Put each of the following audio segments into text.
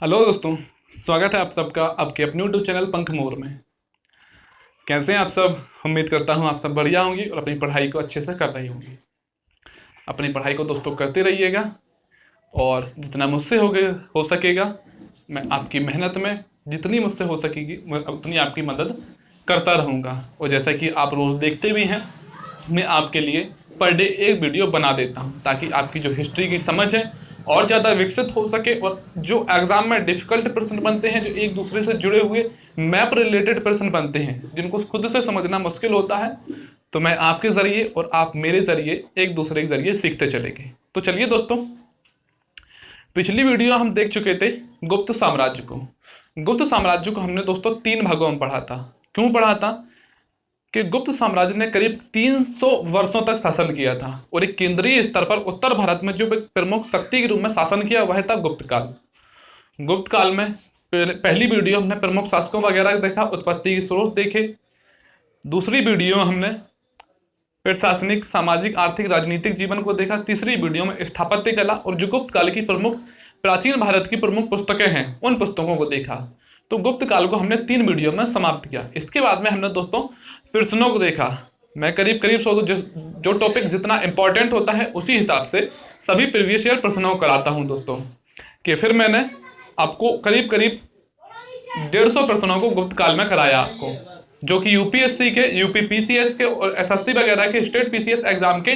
Hello दोस्तों, स्वागत है आप सबका आपके अपने यूट्यूब चैनल पंख मोर में। कैसे हैं आप सब? उम्मीद करता हूं आप सब बढ़िया होंगी और अपनी पढ़ाई को अच्छे से कर रही होंगी। अपनी पढ़ाई को दोस्तों करते रहिएगा और जितना मुझसे हो सकेगा मैं आपकी मेहनत में जितनी मुझसे हो सकेगी मैं उतनी आपकी मदद करता रहूँगा। और जैसा कि आप रोज़ देखते भी हैं, मैं आपके लिए पर डे एक वीडियो बना देता हूँ ताकि आपकी जो हिस्ट्री की समझ है और ज़्यादा विकसित हो सके। और जो एग्ज़ाम में डिफ़िकल्ट प्रश्न बनते हैं, जो एक दूसरे से जुड़े हुए मैप रिलेटेड प्रश्न बनते हैं, जिनको खुद से समझना मुश्किल होता है, तो मैं आपके ज़रिए और आप मेरे ज़रिए एक दूसरे के ज़रिए सीखते चलेंगे। तो चलिए दोस्तों, पिछली वीडियो हम देख चुके थे गुप्त साम्राज्य को। गुप्त साम्राज्य को हमने दोस्तों 3 भागों में पढ़ा था। क्यों पढ़ा था? कि गुप्त साम्राज्य ने करीब 300 वर्षों तक शासन किया था और एक केंद्रीय स्तर पर उत्तर भारत में जो एक प्रमुख शक्ति के रूप में शासन किया वह था गुप्त काल। गुप्त काल में पहली वीडियो हमने प्रमुख शासकों वगैरह देखा, उत्पत्ति के स्रोत देखे। दूसरी वीडियो में हमने प्रशासनिक, सामाजिक, आर्थिक, राजनीतिक जीवन को देखा। तीसरी वीडियो में स्थापत्य कला और जो गुप्त काल की प्रमुख प्राचीन भारत की प्रमुख पुस्तकें हैं उन पुस्तकों को देखा। तो गुप्त काल को हमने 3 वीडियो में समाप्त किया। इसके बाद में हमने दोस्तों प्रश्नों को देखा। मैं करीब करीब जो टॉपिक जितना इंपॉर्टेंट होता है उसी हिसाब से सभी प्रीवियस ईयर प्रश्नों को कराता हूं दोस्तों। कि फिर मैंने आपको करीब करीब 150 प्रश्नों को गुप्त काल में कराया आपको, जो कि यूपीएससी के, यूपी पीसीएस के और एसएससी वगैरह के स्टेट पीसीएस एग्जाम के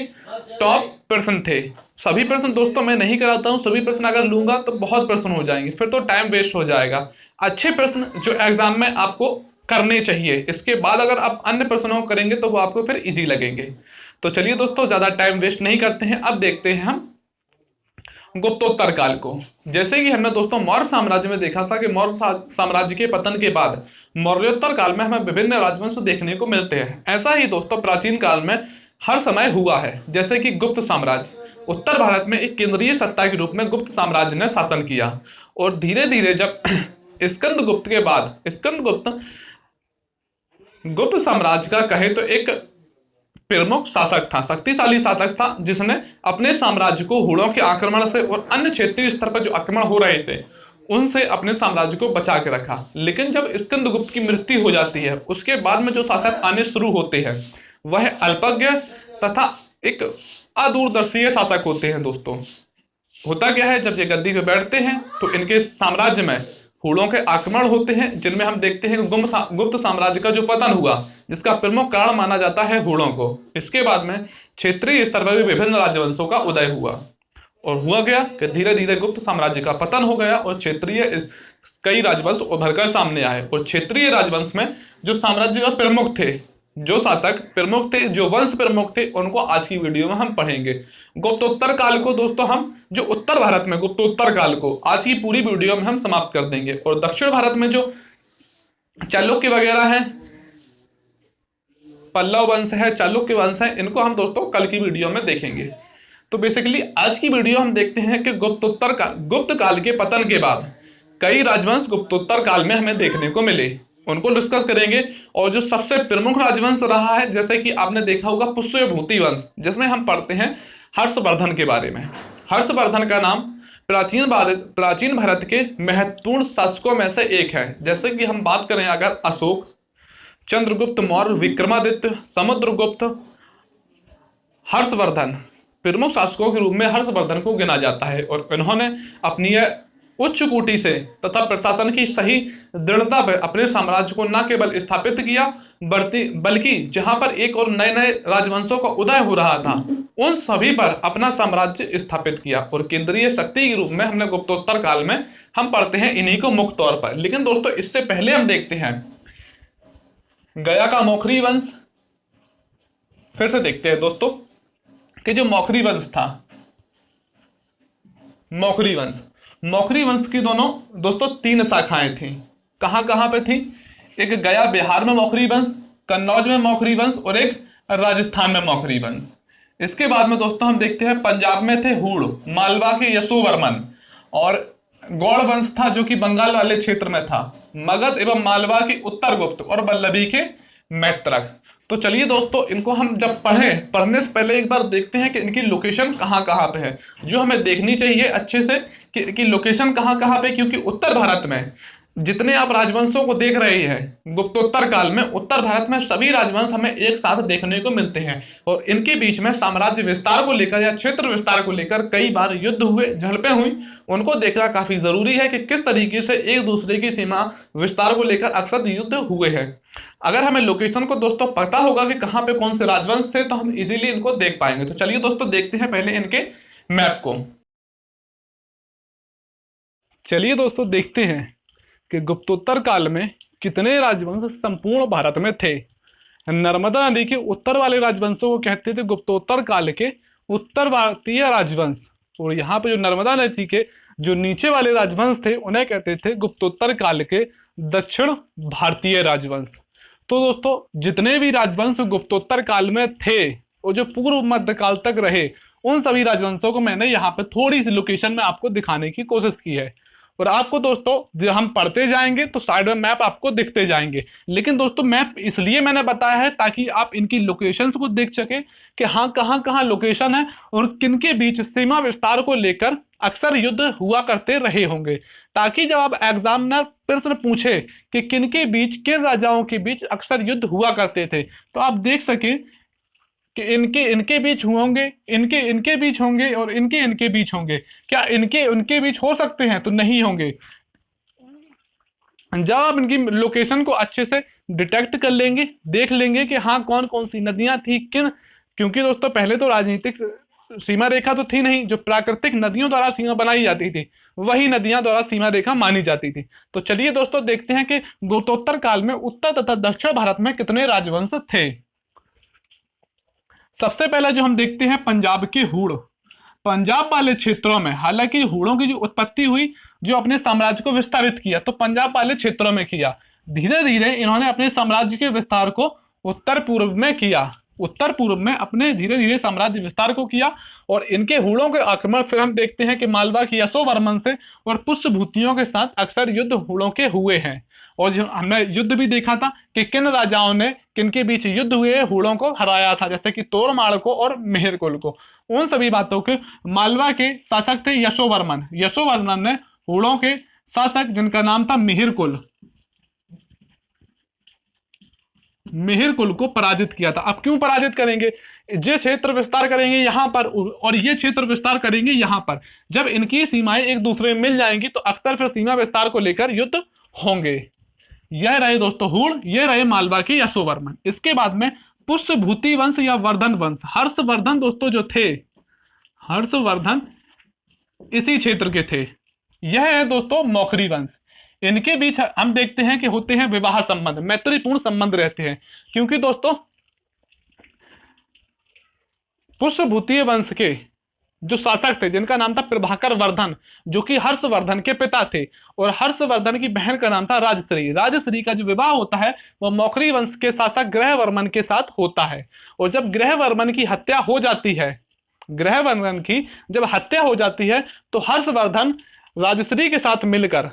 टॉप प्रश्न थे। सभी प्रश्न दोस्तों मैं नहीं कराता हूं, सभी प्रश्न अगर लूंगा तो बहुत प्रश्न हो जाएंगे, फिर तो टाइम वेस्ट हो जाएगा। अच्छे प्रश्न जो एग्जाम में आपको करने चाहिए, इसके बाद अगर आप अन्य प्रश्नों को करेंगे तो वो आपको फिर इजी लगेंगे। तो चलिए दोस्तों, ज्यादा टाइम वेस्ट नहीं करते हैं, अब देखते हैं हम गुप्तोत्तर काल को। जैसे कि हमने दोस्तों मौर्य साम्राज्य में देखा था कि मौर्य साम्राज्य के पतन के बाद मौर्योत्तर काल में हमें विभिन्न राजवंश देखने को मिलते हैं। ऐसा ही दोस्तों प्राचीन काल में हर समय हुआ है। जैसे कि गुप्त साम्राज्य उत्तर भारत में एक केंद्रीय सत्ता के रूप में गुप्त साम्राज्य ने शासन किया और धीरे धीरे जब स्कंदगुप्त के बाद गुप्त साम्राज्य का कहे तो एक प्रमुख शासक था, शक्तिशाली शासक था, जिसने अपने साम्राज्य को हुड़ों के आक्रमण से और अन्य क्षेत्रीय स्तर पर जो आक्रमण हो रहे थे उनसे अपने साम्राज्य को बचा के रखा। लेकिन जब स्कंदगुप्त की मृत्यु हो जाती है, उसके बाद में जो शासक आने शुरू होते हैं वह अल्पज्ञ तथा एक अदूरदर्शी शासक होते हैं दोस्तों। होता क्या है, जब ये गद्दी पे बैठते हैं तो इनके साम्राज्य में हुड़ों के आक्रमण होते हैं, जिनमें हम देखते हैं गुप्त साम्राज्य का जो पतन हुआ, जिसका प्रमुख कारण माना जाता है हुड़ों को। इसके बाद में क्षेत्रीय स्तर पर भी विभिन्न राजवंशों का उदय हुआ और हुआ गया कि धीरे धीरे गुप्त साम्राज्य का पतन हो गया और क्षेत्रीय कई राजवंश उभरकर सामने आए। और क्षेत्रीय राजवंश में जो साम्राज्य का प्रमुख थे, जो शासक प्रमुख थे, जो वंश प्रमुख थे, उनको आज की वीडियो में हम पढ़ेंगे। गुप्तोत्तर काल को दोस्तों हम जो उत्तर भारत में गुप्तोत्तर काल को आज की पूरी वीडियो में हम समाप्त कर देंगे। और दक्षिण भारत में जो चालुक्य वगैरह है, पल्लव वंश है, चालुक्य वंश है, इनको हम दोस्तों कल की वीडियो में देखेंगे। तो बेसिकली आज की वीडियो हम देखते हैं कि गुप्त काल के पतन के बाद कई राजवंश गुप्तोत्तर काल में हमें देखने को मिले, उनको डिस्कस करेंगे। और जो सबसे प्रमुख राजवंश रहा है, जैसे कि आपने देखा होगा पुष्यभूति वंश, जिसमें हम पढ़ते हैं हर्षवर्धन के बारे में। हर्षवर्धन का नाम प्राचीन भारत के महत्वपूर्ण शासकों में से एक है। जैसे कि हम बात करें अगर अशोक, चंद्रगुप्त मौर्य, विक्रमादित्य, समुद्रगुप्त, हर्षवर्धन, प्रमुख शासकों के रूप में हर्षवर्धन को गिना जाता है। और इन्होंने अपनी उच्च कोटि से तथा प्रशासन की सही दृढ़ता पर अपने साम्राज्य को न केवल स्थापित किया बल्कि जहां पर एक और नए नए राजवंशों का उदय हो रहा था, उन सभी पर अपना साम्राज्य स्थापित किया। और केंद्रीय शक्ति के रूप में हमने गुप्तोत्तर काल में हम पढ़ते हैं इन्हीं को मुख्य तौर पर। लेकिन दोस्तों इससे पहले हम देखते हैं गया का मौखरी वंश। फिर से देखते हैं दोस्तों कि जो मौखरी वंश था, मौखरी वंश की दोस्तों 3 शाखाएं थी। कहां कहां पे थी? एक गया बिहार में मौखरी वंश, कन्नौज में मौखरी वंश और एक राजस्थान में मौखरी वंश। इसके बाद में दोस्तों हम देखते हैं पंजाब में थे हुड़, मालवा के यशोवर्मन, और गौड़ वंश था जो कि बंगाल वाले क्षेत्र में था, मगध एवं मालवा के उत्तरगुप्त और वल्लभी के मैत्रक। तो चलिए दोस्तों, इनको हम जब पढ़ने से पहले एक बार देखते हैं कि इनकी लोकेशन कहाँ कहाँ पे है, जो हमें देखनी चाहिए अच्छे से कि इनकी लोकेशन कहाँ कहाँ पे। क्योंकि उत्तर भारत में जितने आप राजवंशों को देख रहे हैं गुप्तोत्तर काल में, उत्तर भारत में सभी राजवंश हमें एक साथ देखने को मिलते हैं। और इनके बीच में साम्राज्य विस्तार को लेकर या क्षेत्र विस्तार को लेकर कई बार युद्ध हुए, झड़पें हुई। उनको देखना काफी जरूरी है कि किस तरीके से एक दूसरे की सीमा विस्तार को लेकर अक्सर युद्ध हुए हैं। अगर हमें लोकेशन को दोस्तों पता होगा कि कहाँ पे कौन से राजवंश थे, तो हम इजीली इनको देख पाएंगे। तो चलिए दोस्तों, देखते हैं पहले इनके मैप को। चलिए दोस्तों, देखते हैं कि गुप्तोत्तर काल में कितने राजवंश संपूर्ण भारत में थे। नर्मदा नदी के उत्तर वाले राजवंशों को कहते थे गुप्तोत्तर काल के उत्तर भारतीय राजवंश, और यहाँ पे जो नर्मदा नदी के जो नीचे वाले राजवंश थे उन्हें कहते थे गुप्तोत्तर काल के दक्षिण भारतीय राजवंश। तो दोस्तों, जितने भी राजवंश गुप्तोत्तर काल में थे और जो पूर्व मध्यकाल तक रहे, उन सभी राजवंशों को मैंने यहाँ पे थोड़ी सी लोकेशन में आपको दिखाने की कोशिश की है। और आपको दोस्तों, जब हम पढ़ते जाएंगे तो साइड में मैप आपको दिखते जाएंगे। लेकिन दोस्तों, मैप इसलिए मैंने बताया है ताकि आप इनकी लोकेशंस को देख सके कि हाँ कहाँ कहाँ लोकेशन है और किनके बीच सीमा विस्तार को लेकर अक्सर युद्ध हुआ करते रहे होंगे, ताकि जब आप एग्जामिनर प्रश्न पूछे कि किनके बीच, किन राजाओं के बीच अक्सर युद्ध हुआ करते थे, तो आप देख सके कि इनके इनके बीच होंगे, इनके इनके बीच होंगे और इनके इनके बीच होंगे। क्या इनके उनके बीच हो सकते हैं? तो नहीं होंगे। जब आप इनकी लोकेशन को अच्छे से डिटेक्ट कर लेंगे, देख लेंगे कि हाँ कौन कौन सी नदियां थी किन, क्योंकि दोस्तों पहले तो राजनीतिक सीमा रेखा तो थी नहीं, जो प्राकृतिक नदियों द्वारा सीमा बनाई जाती थी वही नदियां द्वारा सीमा रेखा मानी जाती थी। तो चलिए दोस्तों, देखते हैं कि गुप्तोत्तर काल में उत्तर तथा दक्षिण भारत में कितने राजवंश थे। सबसे पहला जो हम देखते हैं पंजाब के हूण। पंजाब वाले क्षेत्रों में, हालांकि हूणों की जो उत्पत्ति हुई, जो अपने साम्राज्य को विस्तारित किया, तो पंजाब वाले क्षेत्रों में किया। धीरे धीरे इन्होंने अपने साम्राज्य के विस्तार को उत्तर पूर्व में किया, उत्तर पूर्व में अपने धीरे धीरे साम्राज्य विस्तार को किया। और इनके हूणों के आक्रमण फिर हम देखते हैं कि मालवा की यशोवर्मन से और पुष्यभूतियों के साथ अक्सर युद्ध हूणों के हुए हैं। और जो हमने युद्ध भी देखा था कि किन राजाओं ने किनके बीच युद्ध हुए हूणों को हराया था, जैसे कि तोरमाड़ को और मेहरकुल को। उन सभी बातों के मालवा के शासक थे यशोवर्मन। यशोवर्मन ने हूणों के शासक, जिनका नाम था मेहरकुल, मेहरकुल को पराजित किया था। अब क्यों पराजित करेंगे? ये क्षेत्र विस्तार करेंगे यहां पर और ये क्षेत्र विस्तार करेंगे यहां पर। जब इनकी सीमाएं एक दूसरे में मिल जाएंगी तो अक्सर फिर सीमा विस्तार को लेकर युद्ध होंगे। यह रहे दोस्तों हूण, यह रहे मालवा के यशोवर्मन। इसके बाद में पुष्यभूति वंश या वर्धन वंश। हर्षवर्धन दोस्तों जो थे, हर्षवर्धन इसी क्षेत्र के थे। यह है दोस्तों मौखरी वंश। इनके बीच हम देखते हैं कि होते हैं विवाह संबंध, मैत्रीपूर्ण संबंध रहते हैं। क्योंकि दोस्तों पुष्यभूतीय वंश के जो शासक थे, जिनका नाम था प्रभाकर वर्धन, जो कि हर्षवर्धन के पिता थे, और हर्षवर्धन की बहन का नाम था राजश्री। राजश्री का जो विवाह होता है वह मौखरी वंश के शासक ग्रहवर्मन के साथ होता है। और जब ग्रहवर्मन की हत्या हो जाती है, ग्रहवर्मन की जब हत्या हो जाती है, तो हर्षवर्धन राजश्री के साथ मिलकर,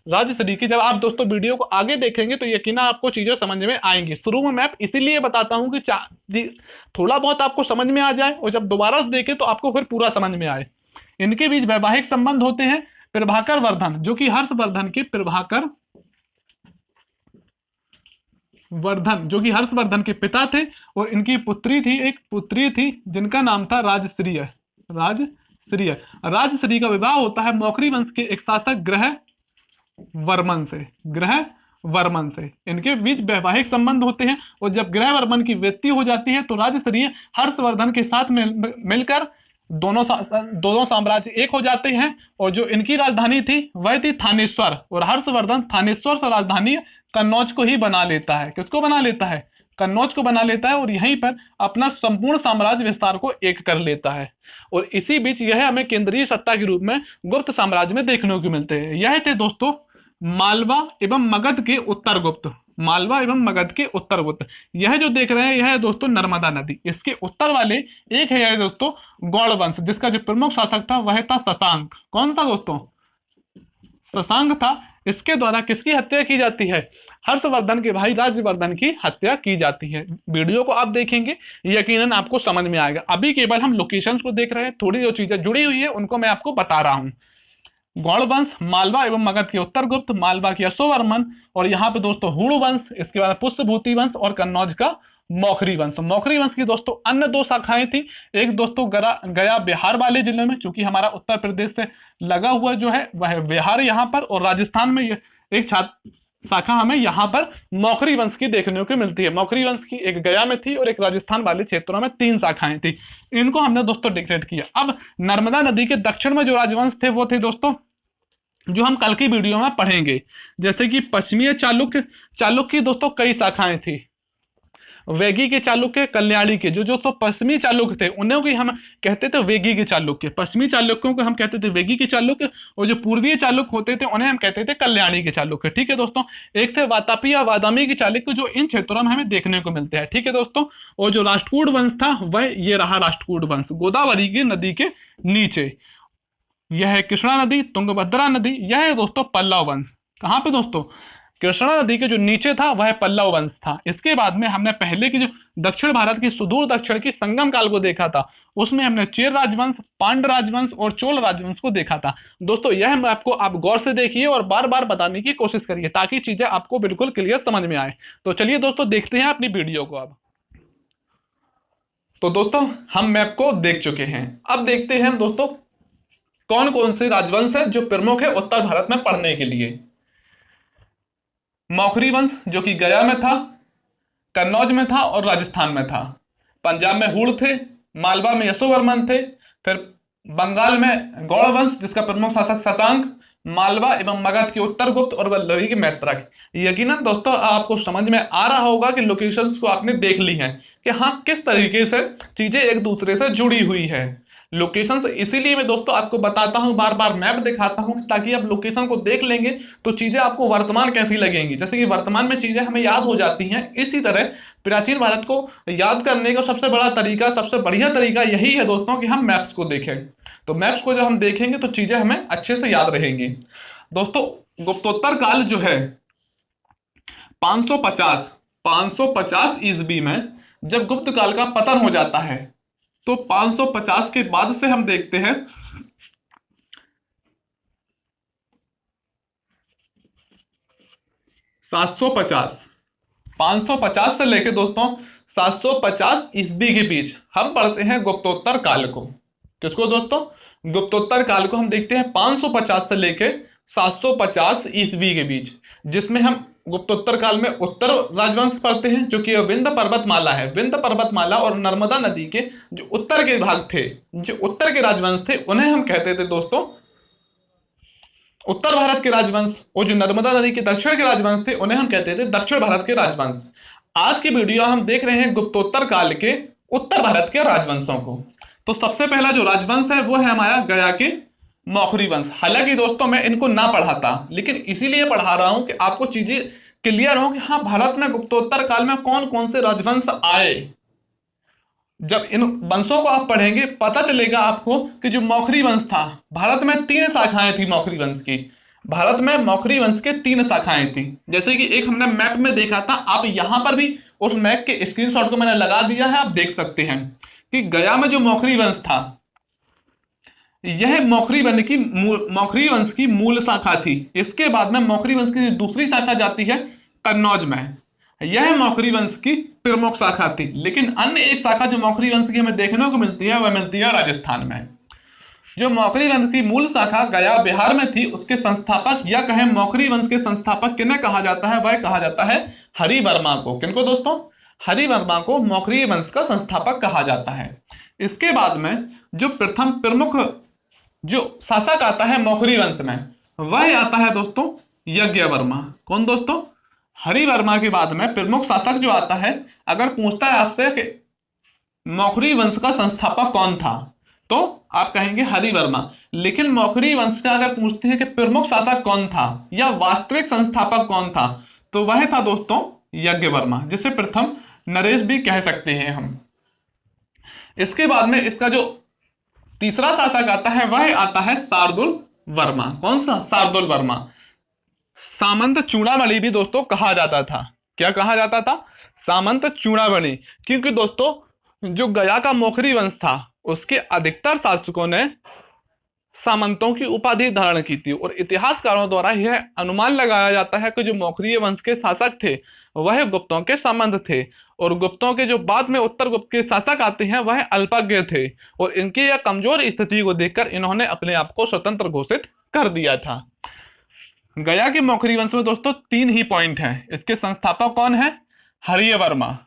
राजश्री की, जब आप दोस्तों वीडियो को आगे देखेंगे तो यकीनन आपको चीजें समझ में आएंगी। शुरू में मैं इसीलिए बताता हूं कि थोड़ा बहुत आपको समझ में आ जाए और जब दोबारा से देखें तो आपको फिर पूरा समझ में आए। इनके बीच वैवाहिक संबंध होते हैं। प्रभाकर वर्धन जो कि हर्षवर्धन के हर्षवर्धन के पिता थे, और इनकी पुत्री थी, एक पुत्री थी जिनका नाम था राजश्री। राजश्री का विवाह होता है मौखरी वंश के एक शासक ग्रहवर्मन से। इनके बीच वैवाहिक संबंध होते हैं। और जब ग्रहवर्मन की मृत्यु हो जाती है तो राजश्री हर्षवर्धन के साथ मिलकर दोनों साम्राज्य एक हो जाते हैं। और जो इनकी राजधानी थी वह थी थानेश्वर, और हर्षवर्धन थानेश्वर से राजधानी कन्नौज को ही बना लेता है। किसको बना लेता है? कन्नौज को बना लेता है, और यहीं पर अपना संपूर्ण साम्राज्य विस्तार को एक कर लेता है। और इसी बीच यह हमें केंद्रीय सत्ता के रूप में गुप्त साम्राज्य में देखने को मिलते हैं। यह थे दोस्तों मालवा एवं मगध के उत्तर गुप्त। मालवा एवं मगध के उत्तर गुप्त। यह जो देख रहे हैं यह है दोस्तों नर्मदा नदी। इसके उत्तर वाले एक है दोस्तों गौड़ वंश, जिसका जो प्रमुख शासक था वह था शशांक। कौन था दोस्तों? शशांक था। इसके द्वारा किसकी हत्या की जाती है? हर्षवर्धन के भाई राज्यवर्धन की हत्या की जाती है। वीडियो को आप देखेंगे यकीनन आपको समझ में आएगा। अभी केवल हम लोकेशंस को देख रहे हैं, थोड़ी जो चीजें जुड़ी हुई है उनको मैं आपको बता रहा हूं। गौड़ वंश मालवा एवं मगध के उत्तर गुप्त, मालवा के अशोकवर्मन, और यहाँ पे दोस्तों हुड़ वंश, इसके बाद पुष्यभूति वंश और कन्नौज का मौखरी वंश। मौखरी वंश की दोस्तों अन्य दो शाखाएं थी। एक दोस्तों गया बिहार वाले जिले में, चूंकि हमारा उत्तर प्रदेश से लगा हुआ जो है वह बिहार यहाँ पर, और राजस्थान में एक शाखा हमें यहाँ पर मौखरी वंश की देखने को मिलती है। मौखरी वंश की एक गया में थी और एक राजस्थान वाले क्षेत्रों में 3 शाखाएं थी। इनको हमने दोस्तों डिक्लेयर किया। अब नर्मदा नदी के दक्षिण में जो राजवंश थे वो थे दोस्तों जो हम कल की वीडियो में पढ़ेंगे, जैसे कि पश्चिमी चालुक्य। चालुक्य की दोस्तों कई शाखाएं थी। वेगी के चालुक्य, कल्याणी के, जो जो तो पश्चिमी चालुक्य थे उन्हें भी हम कहते थे वेगी के चालुक्य। पश्चिमी चालुक्यों को हम कहते थे वेगी के चालुक्य, और जो पूर्वीय चालुक्य होते थे उन्हें हम कहते थे कल्याणी के चालुक्य। ठीक है दोस्तों। एक थे वातापी या वादामी के चालुक्य, जो इन क्षेत्रों में हमें देखने को मिलते हैं। ठीक है दोस्तों। और जो राष्ट्रकूट वंश था वह ये रहा राष्ट्रकूट वंश, गोदावरी की नदी के नीचे। यह है कृष्णा नदी, तुंगभद्रा नदी, यह है दोस्तों पल्लव वंश। कहां पे दोस्तों? कृष्णा नदी के जो नीचे था वह पल्लव वंश था। इसके बाद में हमने पहले की जो दक्षिण भारत की सुदूर दक्षिण की संगम काल को देखा था, उसमें हमने चेर राजवंश, पांड्य राजवंश और चोल राजवंश को देखा था। दोस्तों यह मैं आपको आप गौर से देखिए और बार बार बताने की कोशिश करिए ताकि चीजें आपको बिल्कुल क्लियर समझ में आए। तो चलिए दोस्तों देखते हैं अपनी वीडियो को। अब तो दोस्तों हम मैप को देख चुके हैं। अब देखते हैं दोस्तों कौन कौन से राजवंश है जो प्रमुख है उत्तर भारत में पढ़ने के लिए। मौखरी वंश जो कि गया में था, कन्नौज में था और राजस्थान में था। पंजाब में हुड़ थे, मालवा में यशोवर्मन थे, फिर बंगाल में गौड़ वंश जिसका प्रमुख शासक शशांक, मालवा एवं मगध के उत्तर गुप्त और वल्लभी के मैत्रक। यकीनन दोस्तों आपको समझ में आ रहा होगा कि लोकेशंस को आपने देख ली हैं कि हाँ किस तरीके से चीजें एक दूसरे से जुड़ी हुई है। लोकेशंस इसीलिए मैं दोस्तों आपको बताता हूं, बार बार मैप दिखाता हूं, ताकि आप लोकेशन को देख लेंगे तो चीजें आपको वर्तमान कैसी लगेंगी। जैसे कि वर्तमान में चीजें हमें याद हो जाती हैं, इसी तरह प्राचीन भारत को याद करने का सबसे बड़ा तरीका, सबसे बढ़िया तरीका यही है दोस्तों कि हम मैप्स को देखें। तो मैप्स को जब हम देखेंगे तो चीजें हमें अच्छे से याद रहेंगी। दोस्तों गुप्तोत्तर काल जो है 550 ईस्वी में जब गुप्त काल का पतन हो जाता है, तो 550 के बाद से हम देखते हैं 550 से लेके दोस्तों 750 ईस्वी के बीच हम पढ़ते हैं गुप्तोत्तर काल को। किसको दोस्तों? गुप्तोत्तर काल को हम देखते हैं 550 से लेके 750 ईस्वी के बीच, जिसमें हम गुप्तोत्तर काल में उत्तर राजवंश पढ़ते हैं जो कि विंध्य पर्वतमाला है। विंध्य पर्वतमाला और नर्मदा नदी के जो उत्तर के भाग थे, जो उत्तर के राजवंश थे, उन्हें हम कहते थे दोस्तों उत्तर भारत के राजवंश, और जो नर्मदा नदी के दक्षिण के राजवंश थे उन्हें हम कहते थे दक्षिण भारत के राजवंश। आज की वीडियो हम देख रहे हैं गुप्तोत्तर काल के उत्तर भारत के राजवंशों को। तो सबसे पहला जो राजवंश है वो है हमारा गया के मौखरी वंश। हालांकि दोस्तों मैं इनको ना पढ़ाता, लेकिन इसीलिए पढ़ा रहा हूं कि आपको चीजें क्लियर हो कि हाँ भारत में गुप्तोत्तर काल में कौन कौन से राजवंश आए। जब इन वंशों को आप पढ़ेंगे पता चलेगा आपको कि जो मौखरी वंश था, भारत में 3 शाखाएं थी मौखरी वंश की। भारत में मौखरी वंश के 3 शाखाएं थी। जैसे कि एक हमने मैप में देखा था, आप यहां पर भी उस मैप के स्क्रीनशॉट को मैंने लगा दिया है, आप देख सकते हैं कि गया में जो मौखरी वंश था, यह मौखरी वंश की मूल शाखा थी। इसके बाद में मौखरी वंश की दूसरी शाखा जाती है कन्नौज में, यह मौखरी वंश की प्रमुख शाखा थी। लेकिन अन्य एक शाखा जो मौखरी वंश की हमें देखने को मिलती है वह मिलती है राजस्थान में। जो मौखरी वंश की मूल शाखा गया बिहार में थी, उसके संस्थापक या कहें मौखरी वंश के संस्थापक किन्हें कहा जाता है? वह कहा जाता है हरिवर्मा को। किनको दोस्तों? हरिवर्मा को मौखरी वंश का संस्थापक कहा जाता है। इसके बाद में जो प्रथम प्रमुख जो शासक आता है मौखरी वंश में, वह आता है दोस्तों यज्ञवर्मा। कौन दोस्तों? हरिवर्मा के बाद में प्रमुख शासक जो आता है, अगर पूछता है आपसे कि मौखरी वंश का संस्थापक कौन था, तो आप कहेंगे हरिवर्मा। लेकिन मौखरी वंश से अगर पूछते हैं कि प्रमुख शासक कौन था या वास्तविक संस्थापक कौन था, तो वह था दोस्तों यज्ञवर्मा, जिसे प्रथम नरेश भी कह सकते हैं हम। इसके बाद में इसका जो तीसरा शासक आता है वह आता है शार्दुल वर्मा। कौन सा? शार्दुल वर्मा। सामंत चूड़ामणि भी दोस्तों कहा जाता था। क्या कहा जाता था? सामंत चूड़ामणि। क्योंकि दोस्तों जो गया का मौखरी वंश था उसके अधिकतर शासकों ने सामंतों की उपाधि धारण की थी, और इतिहासकारों द्वारा यह अनुमान लगाया जाता है कि जो मौखरीय वंश के शासक थे वह गुप्तों के संबंध थे, और गुप्तों के जो बाद में उत्तर गुप्त के शासक आते हैं वह अल्पज्ञ थे, और इनकी यह कमजोर स्थिति को देखकर इन्होंने अपने आप को स्वतंत्र घोषित कर दिया था। गया के मौखरी वंश में दोस्तों 3 ही पॉइंट हैं। इसके संस्थापक कौन है? हरिवर्मा।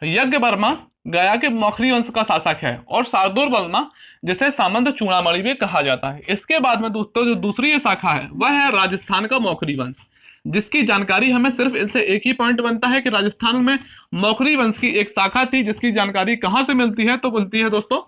यज्ञवर्मा गया के मौखरी वंश का शासक है, और शार्दूल वर्मा जिसे सामंत चूड़ामणि भी कहा जाता है। इसके बाद में दोस्तों जो दूसरी शाखा है वह है राजस्थान का मौखरी वंश, जिसकी जानकारी हमें सिर्फ इनसे एक ही पॉइंट बनता है कि राजस्थान में मौखरी वंश की एक शाखा थी, जिसकी जानकारी कहां से मिलती है? तो मिलती है दोस्तों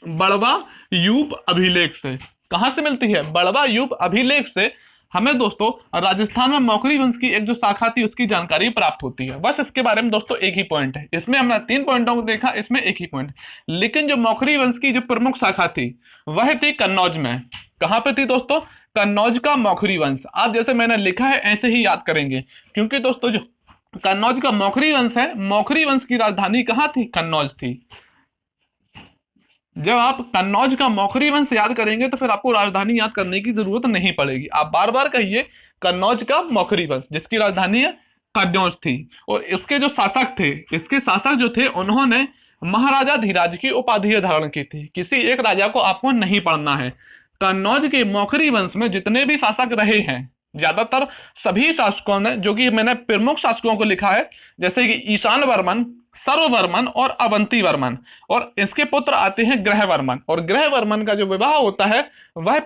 बड़वा यूप अभिलेख से। कहां से मिलती है? बड़वा यूप अभिलेख से हमें दोस्तों राजस्थान में मौखरी वंश की एक जो शाखा थी उसकी जानकारी प्राप्त होती है। बस इसके बारे में दोस्तों एक ही पॉइंट है। इसमें हमने 3 पॉइंटों को देखा, इसमें एक ही पॉइंट। लेकिन जो मौखरी वंश की जो प्रमुख शाखा थी वह थी कन्नौज में। कहां पे थी दोस्तों? कन्नौज का मौखरी वंश। आप जैसे मैंने लिखा है ऐसे ही याद करेंगे, क्योंकि दोस्तों जो कन्नौज का मौखरी वंश है, मौखरी वंश की राजधानी कहां थी? कन्नौज थी। जब आप कन्नौज का मौखरी वंश याद करेंगे तो फिर आपको राजधानी याद करने की जरूरत नहीं पड़ेगी। आप बार बार कहिए कन्नौज का मौखरी वंश, जिसकी राजधानी है कन्नौज थी। और इसके जो शासक थे, इसके शासक जो थे उन्होंने महाराजा धीराज की उपाधि धारण की थी। किसी एक राजा को आपको नहीं पढ़ना है। कन्नौज के मौखरी वंश में जितने भी शासक रहे हैं, ज्यादातर सभी शासकों ने, जो कि मैंने प्रमुख शासकों को लिखा है, जैसे कि ईशान वर्मन, सर्ववर्मन और अवंती वर्मन, और इसके पुत्र आते हैं ग्रहवर्मन। और ग्रहवर्मन का जो विवाह होता है वह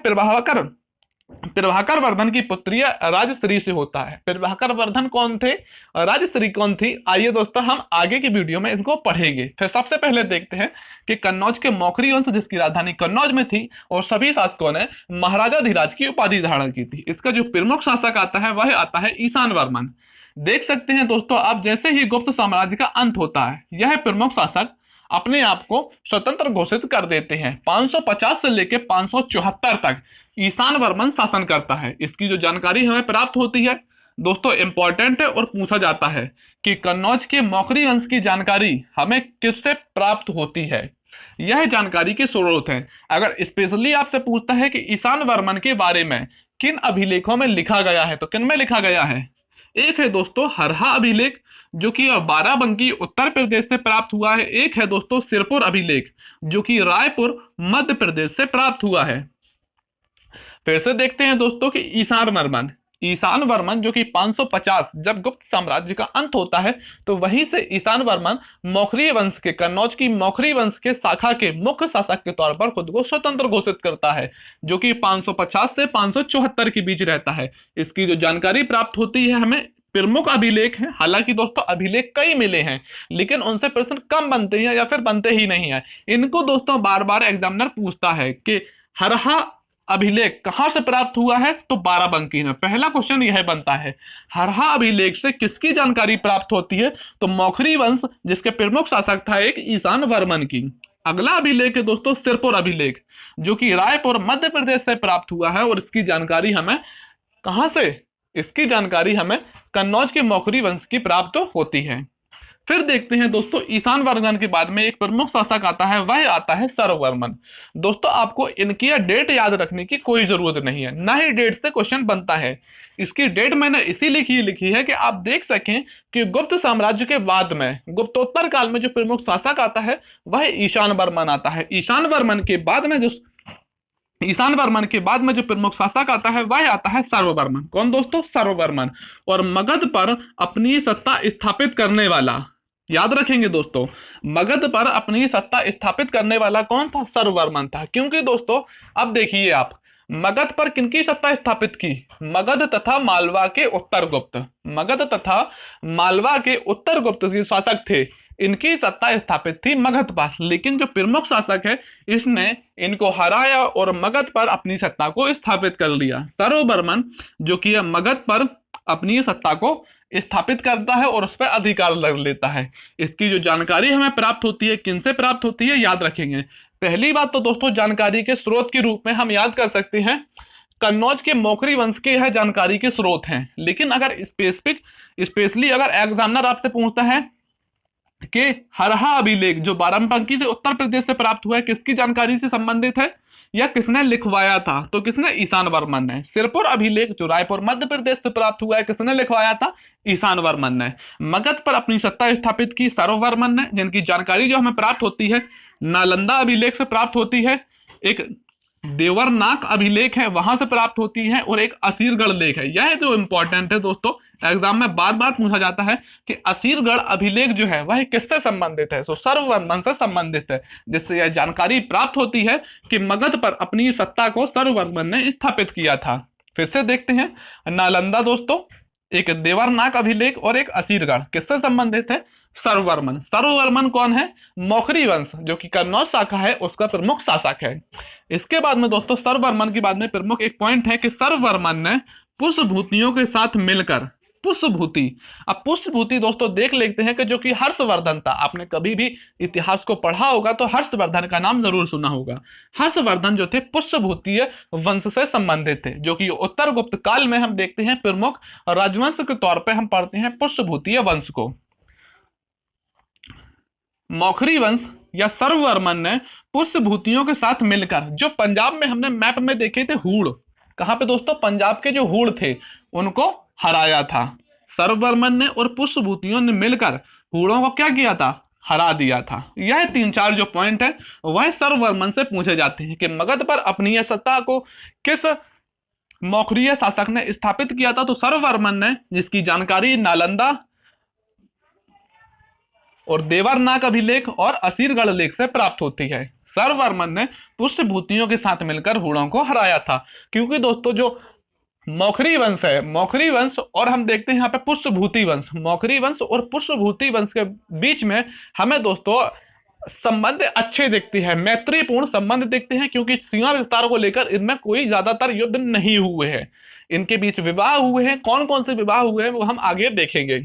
प्रभाकर वर्धन की पुत्री राजश्री से होता है। प्रभाकर वर्धन कौन थे? राजश्री कौन थी? आइए दोस्तों हम आगे की वीडियो में इनको पढ़ेंगे। फिर सबसे पहले देखते हैं कि कन्नौज के मौखरी वंश जिसकी राजधानी कन्नौज में थी और सभी शासकों ने महाराजा धीराज की उपाधि धारण की थी। इसका जो प्रमुख शासक आता है वह आता है ईशान वर्मन। देख सकते हैं दोस्तों आप, जैसे ही गुप्त साम्राज्य का अंत होता है यह प्रमुख शासक अपने आप को स्वतंत्र घोषित कर देते हैं। 550 से लेकर 574 तक ईशान वर्मन शासन करता है। इसकी जो जानकारी हमें प्राप्त होती है दोस्तों इंपॉर्टेंट है, और पूछा जाता है कि कन्नौज के मौखरी वंश की जानकारी हमें किससे प्राप्त होती है। यह जानकारी के स्रोत है। अगर स्पेशली आपसे पूछता है कि ईशान वर्मन के बारे में किन अभिलेखों में लिखा गया है, तो किन में लिखा गया है? एक है दोस्तों हरहा अभिलेख, जो कि बाराबंकी उत्तर प्रदेश से प्राप्त हुआ है। एक है दोस्तों सिरपुर अभिलेख, जो कि रायपुर मध्य प्रदेश से प्राप्त हुआ है। फिर से देखते हैं दोस्तों कि ईशान वर्मन जो कि 550 जब गुप्त साम्राज्य का अंत होता है तो वहीं से ईशान वर्मन मौखरी वंश के, कन्नौज की मौखरी वंश के शाखा के मुख्य शासक के तौर पर खुद को स्वतंत्र घोषित करता है, जो कि 550 से 574 के बीच रहता है। इसकी जो जानकारी प्राप्त होती है हमें प्रमुख अभिलेख है। हालांकि दोस्तों अभिलेख कई मिले हैं लेकिन उनसे प्रश्न कम बनते हैं या फिर बनते ही नहीं है। इनको दोस्तों बार बार एग्जामिनर पूछता है कि हरहा अभिलेख कहां से प्राप्त हुआ है, तो बाराबंकी में। पहला क्वेश्चन यह बनता है हरहा अभिलेख से किसकी जानकारी प्राप्त होती है, तो मौखरी वंश जिसके प्रमुख शासक था एक ईशान वर्मन की। अगला अभिलेख है दोस्तों सिरपुर अभिलेख, जो कि रायपुर मध्य प्रदेश से प्राप्त हुआ है, और इसकी जानकारी हमें कहां से? इसकी जानकारी हमें कन्नौज के मौखरी वंश की प्राप्त होती है। फिर देखते हैं दोस्तों ईशान वर्मन के बाद में एक प्रमुख शासक आता है, वह आता है सर्ववर्मन। दोस्तों आपको इनकी डेट याद रखने की कोई जरूरत नहीं है, ना ही डेट से क्वेश्चन बनता है। इसकी डेट मैंने इसीलिए लिखी है कि आप देख सकें कि गुप्त साम्राज्य के बाद में गुप्तोत्तर काल में जो प्रमुख शासक आता है वह ईशान वर्मन आता है। ईशान वर्मन के बाद में जो प्रमुख शासक आता है वह आता है सर्ववर्मन। कौन दोस्तों? सर्ववर्मन। और मगध पर अपनी सत्ता स्थापित करने वाला, याद रखेंगे दोस्तों, मगध पर अपनी सत्ता स्थापित करने वाला कौन था? सर्ववर्मन था। क्योंकि दोस्तों अब देखिए आप, मगध पर किनकी सत्ता स्थापित की? मगध तथा मालवा के उत्तर गुप्त, मगध तथा मालवा के उत्तर गुप्त के शासक थे, इनकी सत्ता स्थापित थी मगध पर। लेकिन जो प्रमुख शासक है इसने इनको हराया और मगध पर अपनी सत्ता को स्थापित कर लिया। सर्ववर्मन जो कि मगध पर अपनी सत्ता को स्थापित करता है और उस पर अधिकार लग लेता है। इसकी जो जानकारी हमें प्राप्त होती है, किनसे प्राप्त होती है, याद रखेंगे। पहली बात तो दोस्तों जानकारी के स्रोत के रूप में हम याद कर सकते हैं कन्नौज के मौखरी वंश के यह जानकारी के स्रोत हैं। लेकिन अगर स्पेशली अगर एग्जामिनर आपसे पूछता है कि हरहा अभिलेख जो बाराबंकी से उत्तर प्रदेश से प्राप्त हुआ है किसकी जानकारी से संबंधित है या किसने लिखवाया था, तो किसने, ईशान वर्मन ने। सिरपुर अभिलेख जो रायपुर मध्य प्रदेश से प्राप्त हुआ है किसने लिखवाया था, ईशान वर्मन ने। मगध पर अपनी सत्ता स्थापित की सर्ववर्मन ने, जिनकी जानकारी जो हमें प्राप्त होती है नालंदा अभिलेख से प्राप्त होती है, एक देवरनाक अभिलेख है वहां से प्राप्त होती है, और एक असीरगढ़ लेख है। यह जो इंपॉर्टेंट है दोस्तों, एग्जाम में बार बार पूछा जाता है कि असीरगढ़ अभिलेख जो है वह किससे संबंधित है, सो सर्ववर्मन से संबंधित है, जिससे यह जानकारी प्राप्त होती है कि मगध पर अपनी सत्ता को सर्ववर्मन ने स्थापित किया था। फिर से देखते हैं, नालंदा दोस्तों, एक देवरनाक अभिलेख और एक असीरगढ़, किससे संबंधित है, सर्ववर्मन। सर्ववर्मन कौन है, मौखरी वंश जो कि कन्नौज शाखा है उसका प्रमुख शासक है। इसके बाद में दोस्तों सर्ववर्मन के बाद में प्रमुख एक पॉइंट है कि सर्ववर्मन ने पुष्पभूतियों के साथ मिलकर, पुष्पभूति, अब पुष्पभूति दोस्तों देख लेते हैं कि जो कि हर्षवर्धन था। आपने कभी भी इतिहास को पढ़ा होगा तो हर्षवर्धन का नाम जरूर सुना होगा। हर्षवर्धन जो थे पुष्पभूतीय वंश से संबंधित थे, जो कि उत्तर गुप्त काल में हम देखते हैं प्रमुख राजवंश के तौर पर हम पढ़ते हैं पुष्पभूतीय वंश को। मौखरी वंश या सर्ववर्मन ने पुष्पभूतियों के साथ मिलकर, जो पंजाब में हमने मैप में देखे थे हूड़, कहां पे दोस्तों, पंजाब के जो हूड़ थे उनको हराया था सर्ववर्मन ने, और पुष्पभूतियों ने मिलकर हूड़ों को क्या किया था, हरा दिया था। यह 3-4 जो पॉइंट है वह सर्ववर्मन से पूछे जाते हैं कि मगध पर अपनी सत्ता को किस मौखरीय शासक ने स्थापित किया था, तो सर्ववर्मन ने, जिसकी जानकारी नालंदा और देवरनाक अभिलेख और असीरगढ़ लेख से प्राप्त होती है। सर्ववर्मन ने पुष्पभूतियों के साथ मिलकर हूणों को हराया था, क्योंकि दोस्तों जो मौखरी वंश है, मौखरी वंश और हम देखते हैं यहाँ पे पुष्पभूति वंश, मौखरी वंश और पुष्पभूति वंश के बीच में हमें दोस्तों संबंध अच्छे दिखते हैं, मैत्रीपूर्ण संबंध दिखते हैं, क्योंकि सीमा विस्तार को लेकर इनमें कोई ज्यादातर युद्ध नहीं हुए हैं। इनके बीच विवाह हुए हैं, कौन कौन से विवाह हुए हैं वो हम आगे देखेंगे।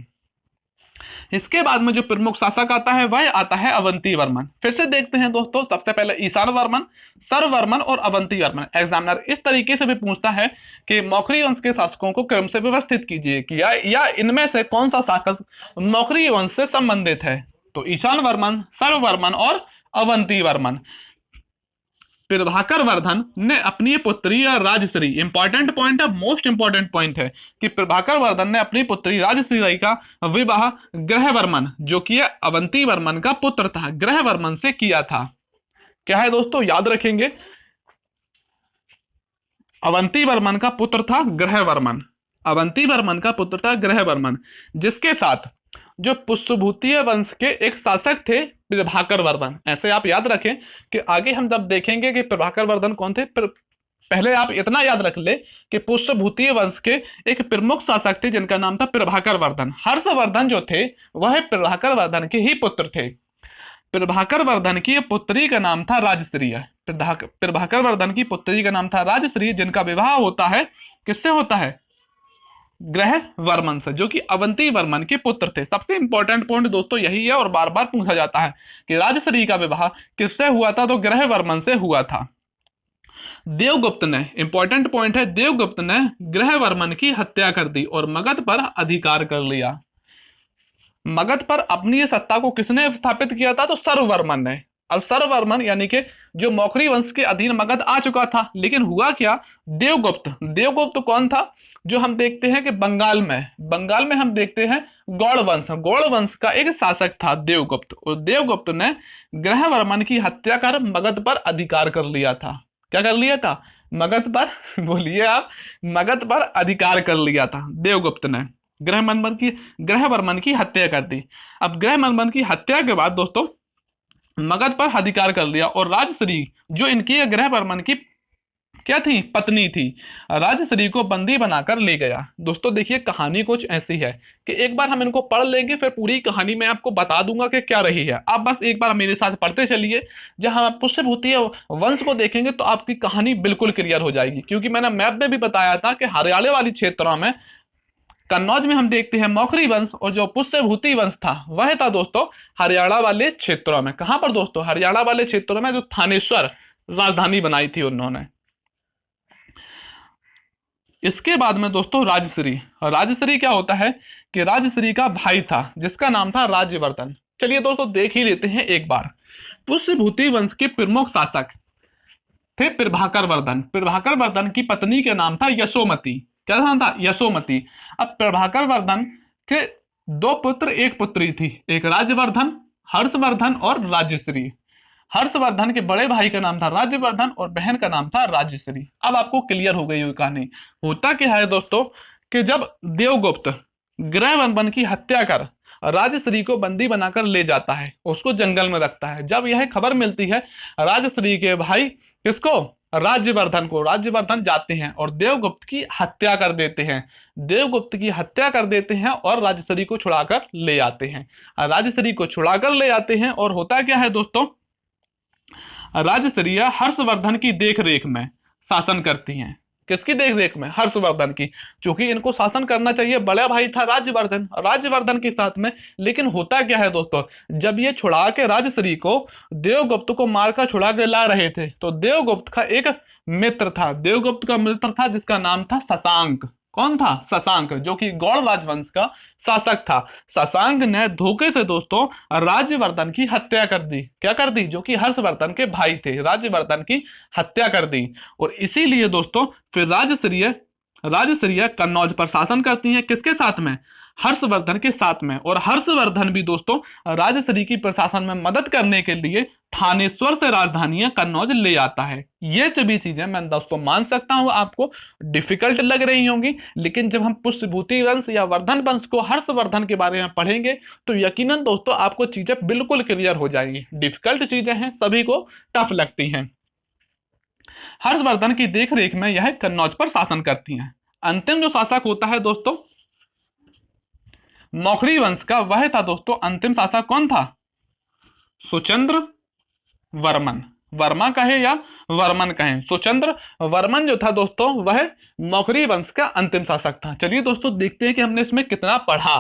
इसके बाद में जो प्रमुख शासक आता है वह आता है अवंती वर्मन। फिर से देखते हैं दोस्तों, सबसे पहले ईशान वर्मन, सर्ववर्मन और अवंती वर्मन। एग्जामिनर इस तरीके से भी पूछता है कि मौखरी वंश के शासकों को क्रम से व्यवस्थित कीजिए कि या इनमें से कौन सा शासक मौखरी वंश से संबंधित है, तो ईशान वर्मन, सर्ववर्मन और अवंती वर्मन। प्रभाकर वर्धन ने अपनी पुत्री राजश्री, इंपॉर्टेंट पॉइंट है, मोस्ट इंपॉर्टेंट पॉइंट है कि प्रभाकर वर्धन ने अपनी पुत्री राजश्री का विवाह ग्रहवर्मन, जो कि अवंती वर्मन का पुत्र था, ग्रहवर्मन से किया था। क्या है दोस्तों, याद रखेंगे, अवंती वर्मन का पुत्र था ग्रहवर्मन, अवंती वर्मन का पुत्र था ग्रहवर्मन, जिसके साथ जो पुष्पभूतीय वंश के एक शासक थे प्रभाकर वर्धन। ऐसे आप याद रखें कि आगे हम जब देखेंगे कि प्रभाकर वर्धन कौन थे, पहले आप इतना याद रख ले कि पुष्पभूतीय वंश के एक प्रमुख शासक थे जिनका नाम था प्रभाकर वर्धन। हर्षवर्धन जो थे वह प्रभाकर वर्धन के ही पुत्र थे। प्रभाकर वर्धन की पुत्री का नाम था राजश्री। प्रभाकर वर्धन की पुत्री का नाम था राजश्री, जिनका विवाह होता है किससे होता है, ग्रहवर्मन से, जो कि अवंती वर्मन के पुत्र थे। सबसे इंपॉर्टेंट पॉइंट दोस्तों यही है और बार बार पूछा जाता है कि राजश्री का विवाह किससे हुआ था, तो ग्रहवर्मन से हुआ था। देवगुप्त ने, इंपॉर्टेंट पॉइंट है, देवगुप्त ने ग्रहवर्मन की हत्या कर दी और मगध पर अधिकार कर लिया। मगध पर अपनी सत्ता को किसने स्थापित किया था, तो सर्ववर्मन ने। अब सर्ववर्मन यानी कि जो मौखरी वंश के अधीन मगध आ चुका था, लेकिन हुआ क्या, देवगुप्त कौन था, जो हम देखते हैं कि बंगाल में हम देखते हैं गौड़ वंश का एक शासक था देवगुप्त, और देवगुप्त ने ग्रहवर्मन की हत्या कर मगध पर अधिकार कर लिया था। क्या कर लिया था, मगध पर बोलिए आप, मगध पर अधिकार कर लिया था देवगुप्त ने। ग्रहवर्मन की हत्या कर दी। अब ग्रहवर्मन की हत्या के बाद दोस्तों मगध पर अधिकार कर लिया, और राजश्री जो इनकी ग्रहवर्मन की क्या थी, पत्नी थी, राजश्री को बंदी बनाकर ले गया। दोस्तों देखिए कहानी कुछ ऐसी है कि एक बार हम इनको पढ़ लेंगे, फिर पूरी कहानी मैं आपको बता दूंगा कि क्या रही है। आप बस एक बार मेरे साथ पढ़ते चलिए, जहां आप पुष्पभूतीय वंश को देखेंगे तो आपकी कहानी बिल्कुल क्लियर हो जाएगी। क्योंकि मैंने मैप में भी बताया था कि हरियाणा वाली क्षेत्रों में, कन्नौज में हम देखते हैं मौखरी वंश, और जो पुष्पभूति वंश था वह था दोस्तों हरियाणा वाले क्षेत्रों में। कहां पर दोस्तों, हरियाणा वाले क्षेत्रों में, जो थानेश्वर राजधानी बनाई थी उन्होंने। इसके बाद में दोस्तों राजश्री। राजश्री क्या होता है कि राजश्री का भाई था जिसका नाम था राज्यवर्धन। चलिए दोस्तों देख ही लेते हैं एक बार। पुष्यभूति वंश के प्रमुख शासक थे प्रभाकर वर्धन। प्रभाकर वर्धन की पत्नी का नाम था यशोमती। क्या नाम था? यशोमती। अब प्रभाकर वर्धन के दो पुत्र एक पुत्री थी, एक राज्यवर्धन, हर्षवर्धन और राजश्री। हर्षवर्धन के बड़े भाई का नाम था राज्यवर्धन और बहन का नाम था राजश्री। अब आपको क्लियर हो गई हुई कहानी। होता क्या है दोस्तों कि जब देवगुप्त गृहबंधन की हत्या कर राजश्री को बंदी बनाकर ले जाता है, उसको जंगल में रखता है। जब यह खबर मिलती है राजश्री के भाई किसको? राज्यवर्धन को। राज्यवर्धन जाते हैं और देवगुप्त की हत्या कर देते हैं। देवगुप्त की हत्या कर देते हैं और राजश्री को छुड़ाकर ले आते हैं। राजश्री को छुड़ाकर ले आते हैं और होता क्या है दोस्तों, राजश्री हर्षवर्धन की देखरेख में शासन करती हैं। किसकी देखरेख में? हर्षवर्धन की। क्योंकि इनको शासन करना चाहिए, बड़ा भाई था राज्यवर्धन, राज्यवर्धन के साथ में। लेकिन होता क्या है दोस्तों, जब ये छुड़ा के राजश्री को देवगुप्त को मारकर छुड़ा के ला रहे थे तो देवगुप्त का एक मित्र था, देवगुप्त का मित्र था जिसका नाम था शशांक। कौन था? शशांक, जो कि गौड़ राजवंश का शासक था। शशांक ने धोखे से दोस्तों राज्यवर्धन की हत्या कर दी। क्या कर दी? जो कि हर्षवर्धन के भाई थे, राज्यवर्धन की हत्या कर दी। और इसीलिए दोस्तों फिर राजश्री कन्नौज पर शासन करती हैं। किसके साथ में? हर्षवर्धन के साथ में। और हर्षवर्धन भी दोस्तों राजश्री की प्रशासन में मदद करने के लिए थानेश्वर से राजधानी कन्नौज ले आता है। ये सभी चीजें मैं दोस्तों मान सकता हूं आपको डिफिकल्ट लग रही होंगी, लेकिन जब हम पुष्यभूति वंश या वर्धन वंश को हर्षवर्धन के बारे में पढ़ेंगे तो यकीनन दोस्तों आपको चीजें बिल्कुल क्लियर हो जाएंगी। डिफिकल्ट चीजें हैं, सभी को टफ लगती हैं। हर्षवर्धन की देखरेख में यह कन्नौज पर शासन करती हैं। अंतिम जो शासक होता है दोस्तों मौखरी वंश का, वह था दोस्तों अंतिम शासक। कौन था? सुचंद्र वर्मन। वर्मा कहे या वर्मन कहें, सुचंद्र वर्मन जो था दोस्तों वह मौखरी वंश का अंतिम शासक था। चलिए दोस्तों देखते हैं कि हमने इसमें कितना पढ़ा।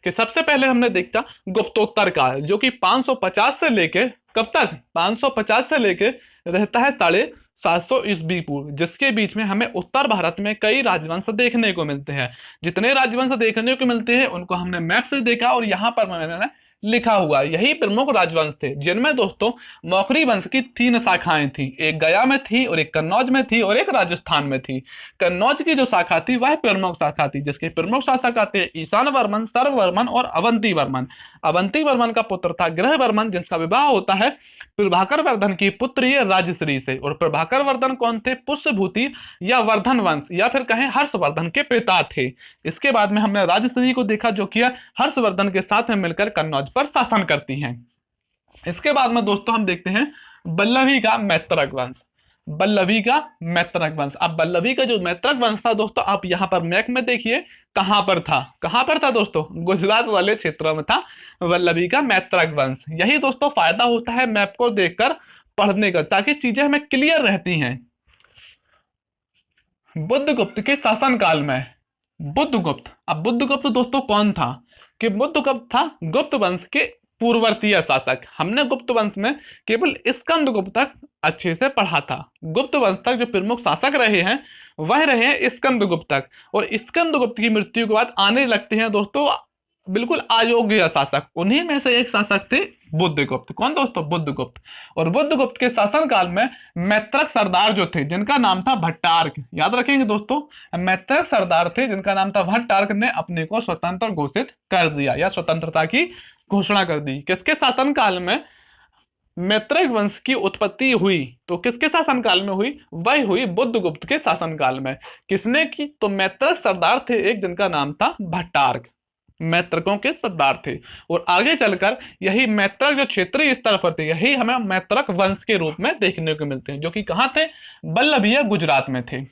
कि सबसे पहले हमने देखा गुप्तोत्तर काल, जो कि 550 से लेके कब तक? 550 से लेके रहता है 750 ईस्वी पूर्व, जिसके बीच में हमें उत्तर भारत में कई राजवंश देखने को मिलते हैं। जितने राजवंश देखने को मिलते हैं उनको हमने मैप से देखा और यहाँ पर मैंने लिखा हुआ यही प्रमुख राजवंश थे, जिनमें दोस्तों मौखरी वंश की 3 शाखाएं थी। एक गया में थी और एक कन्नौज में थी और एक राजस्थान में थी। कन्नौज की जो शाखा थी वह प्रमुख शाखा थी, जिसके प्रमुख शासक आते हैं ईशान वर्मन, सर्ववर्मन और अवंती वर्मन। अवंती वर्मन का पुत्र था गृहवर्मन, जिसका विवाह होता है प्रभाकर वर्धन की पुत्री राजश्री से। और प्रभाकर वर्धन कौन थे? पुष्यभूति या वर्धन वंश या फिर कहें हर्षवर्धन के पिता थे। इसके बाद में हमने राजश्री को देखा जो कि हर्षवर्धन के साथ में मिलकर कन्नौज पर शासन करती हैं। इसके बाद में दोस्तों हम देखते हैं बल्लभी का मैत्रक वंश। बल्लभी का मैत्रक वंश। अब बल्लभी का जो मैत्रक वंश था दोस्तों, आप यहां पर मैप में देखिए कहां पर था। कहां पर था दोस्तों? गुजरात वाले क्षेत्रों में था बल्लभी का मैत्रक वंश। यही दोस्तों फायदा होता है मैप को देखकर पढ़ने का, ताकि चीजें हमें क्लियर रहती हैं। बुद्धगुप्त के शासनकाल में बुद्धगुप्त। अब बुद्धगुप्त दोस्तों कौन था? कि बुद्धगुप्त था गुप्त वंश के पूर्ववर्तीय शासक। हमने गुप्त वंश में केवल स्कंदगुप्त तक अच्छे से पढ़ा था। गुप्त वंश तक जो प्रमुख शासक रहे हैं वह रहे हैं स्कंदगुप्त तक। और स्कंदगुप्त की मृत्यु के बाद आने लगते हैं दोस्तों बिल्कुल अयोग्य शासक। उन्हीं में से एक शासक थे बुद्धगुप्त। कौन दोस्तों? बुद्धगुप्त। और बुद्धगुप्त के शासनकाल में मैत्रक सरदार जो थे जिनका नाम था भट्टार्क, याद रखेंगे दोस्तों, मैत्रक सरदार थे जिनका नाम था भट्टार्क, ने अपने को स्वतंत्र घोषित कर दिया या स्वतंत्रता की घोषणा कर दी। किसके शासनकाल में मैत्रक वंश की उत्पत्ति हुई? तो किसके शासनकाल में हुई? वह हुई बुद्धगुप्त के शासनकाल में। किसने की? तो मैत्रक सरदार थे एक जिनका नाम था भट्टार्क, मैत्रकों के सरदार थे। और आगे चलकर यही मैत्रक जो क्षेत्रीय स्तर पर थे यही हमें मैत्रक वंश के रूप में देखने को मिलते हैं, जो कि कहां थे? बल्लभिया गुजरात में थे।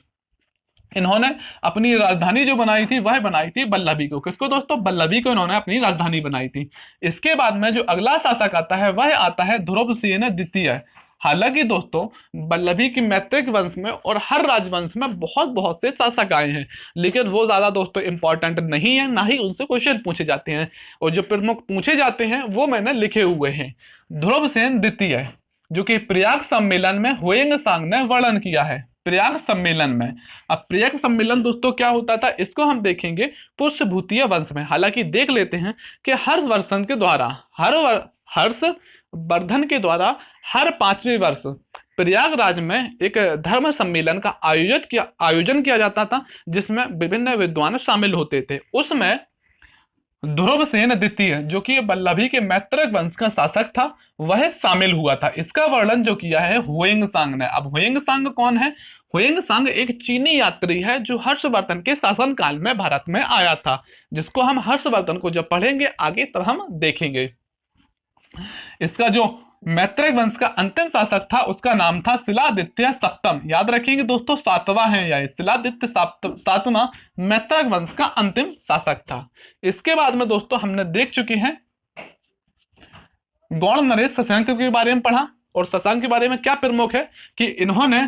इन्होंने अपनी राजधानी जो बनाई थी वह बनाई थी बल्लभी को। किसको दोस्तों? बल्लभी को इन्होंने अपनी राजधानी बनाई थी। इसके बाद में जो अगला शासक आता है वह आता है ध्रुवसेन द्वितीय। हालांकि दोस्तों बल्लभी की मैत्रिक वंश में और हर राजवंश में बहुत से शासक आए हैं, लेकिन वो ज्यादा दोस्तों इंपॉर्टेंट नहीं है, ना ही उनसे क्वेश्चन पूछे जाते हैं। और जो प्रमुख पूछे जाते हैं वो मैंने लिखे हुए हैं। ध्रुवसेन द्वितीय जो कि प्रयाग सम्मेलन में हुएंग सांग ने वर्णन किया है। प्रयाग सम्मेलन में। अब प्रयाग सम्मेलन दोस्तों क्या होता था, इसको हम देखेंगे पुष्यभूतीय वंश में। हालांकि देख लेते हैं कि हर्षवर्धन के द्वारा हर्षवर्धन के द्वारा हर 5वें वर्ष प्रयागराज में एक धर्म सम्मेलन का आयोजन किया जाता था, जिसमें विभिन्न विद्वान शामिल होते थे। उसमें ध्रुवसेन द्वितीय, जो कि वल्लभी के मैत्रक वंश का शासक था, वह शामिल हुआ था। इसका वर्णन जो किया है हुएंगसांग ने। अब हुएंगसांग कौन है? हुएंगसांग एक चीनी यात्री है जो हर्षवर्धन के शासनकाल में भारत में आया था, जिसको हम हर्षवर्धन को जब पढ़ेंगे आगे तब हम देखेंगे। इसका जो मैत्रेय वंश का अंतिम शासक था उसका नाम था शिलादित्य सप्तम। याद रखेंगे दोस्तों, सातवां है यह शिलादित्य सातवां मैत्रेय वंश का अंतिम शासक था। इसके बाद में दोस्तों हमने देख चुके हैं गौड़ नरेश शशांक के बारे में पढ़ा, और शशांक के बारे में क्या प्रमुख है कि इन्होंने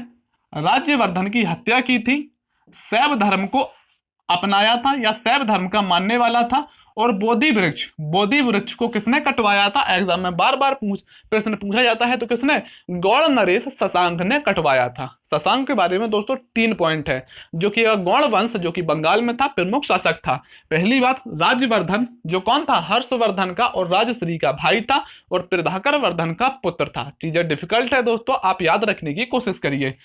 राज्यवर्धन की हत्या की थी, शैव धर्म को अपनाया था या शैव धर्म का मानने वाला था, और बोधि वृक्ष को किसने कटवाया था? एग्जाम में बार बार प्रश्न पूछा जाता है, तो किसने? गौड़ नरेश शशांक ने कटवाया था। शशांक के बारे में दोस्तों 3 पॉइंट है, जो कि गौड़ वंश जो कि बंगाल में था, प्रमुख शासक था। पहली बात, राज्यवर्धन जो कौन था? हर्षवर्धन का और राजश्री का भाई था, और प्रभाकर वर्धन का पुत्र था। चीजें डिफिकल्ट है दोस्तों, आप याद रखने की कोशिश करिए।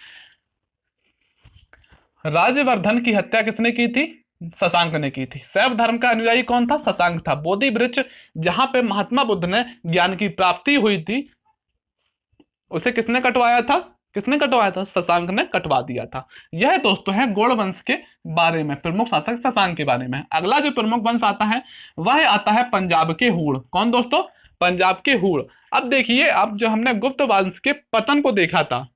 राज्यवर्धन की हत्या किसने की थी? शशांक ने की थी। शैव धर्म का अनुयायी कौन था? शशांक था। बोधि वृक्ष जहां पे महात्मा बुद्ध ने ज्ञान की प्राप्ति हुई थी, उसे किसने कटवाया था? शशांक ने कटवा दिया था। यह दोस्तों है गौड़ वंश के बारे में, प्रमुख शासक शशांक के बारे में। अगला जो प्रमुख वंश आता है वह आता है पंजाब के हूण। कौन दोस्तों? पंजाब के हूण। अब देखिए, अब जो हमने गुप्त वंश के पतन को देखा था,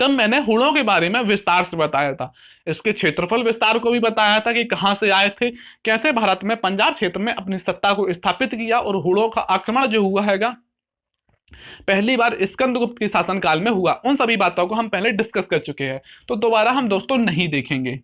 तब मैंने हूणों के बारे में विस्तार से बताया था। इसके क्षेत्रफल विस्तार को भी बताया था कि कहां से आए थे, कैसे भारत में पंजाब क्षेत्र में अपनी सत्ता को स्थापित किया, और हूणों का आक्रमण जो हुआ हैगा पहली बार स्कंदगुप्त के शासनकाल में हुआ। उन सभी बातों को हम पहले डिस्कस कर चुके हैं, तो दोबारा हम दोस्तों नहीं देखेंगे।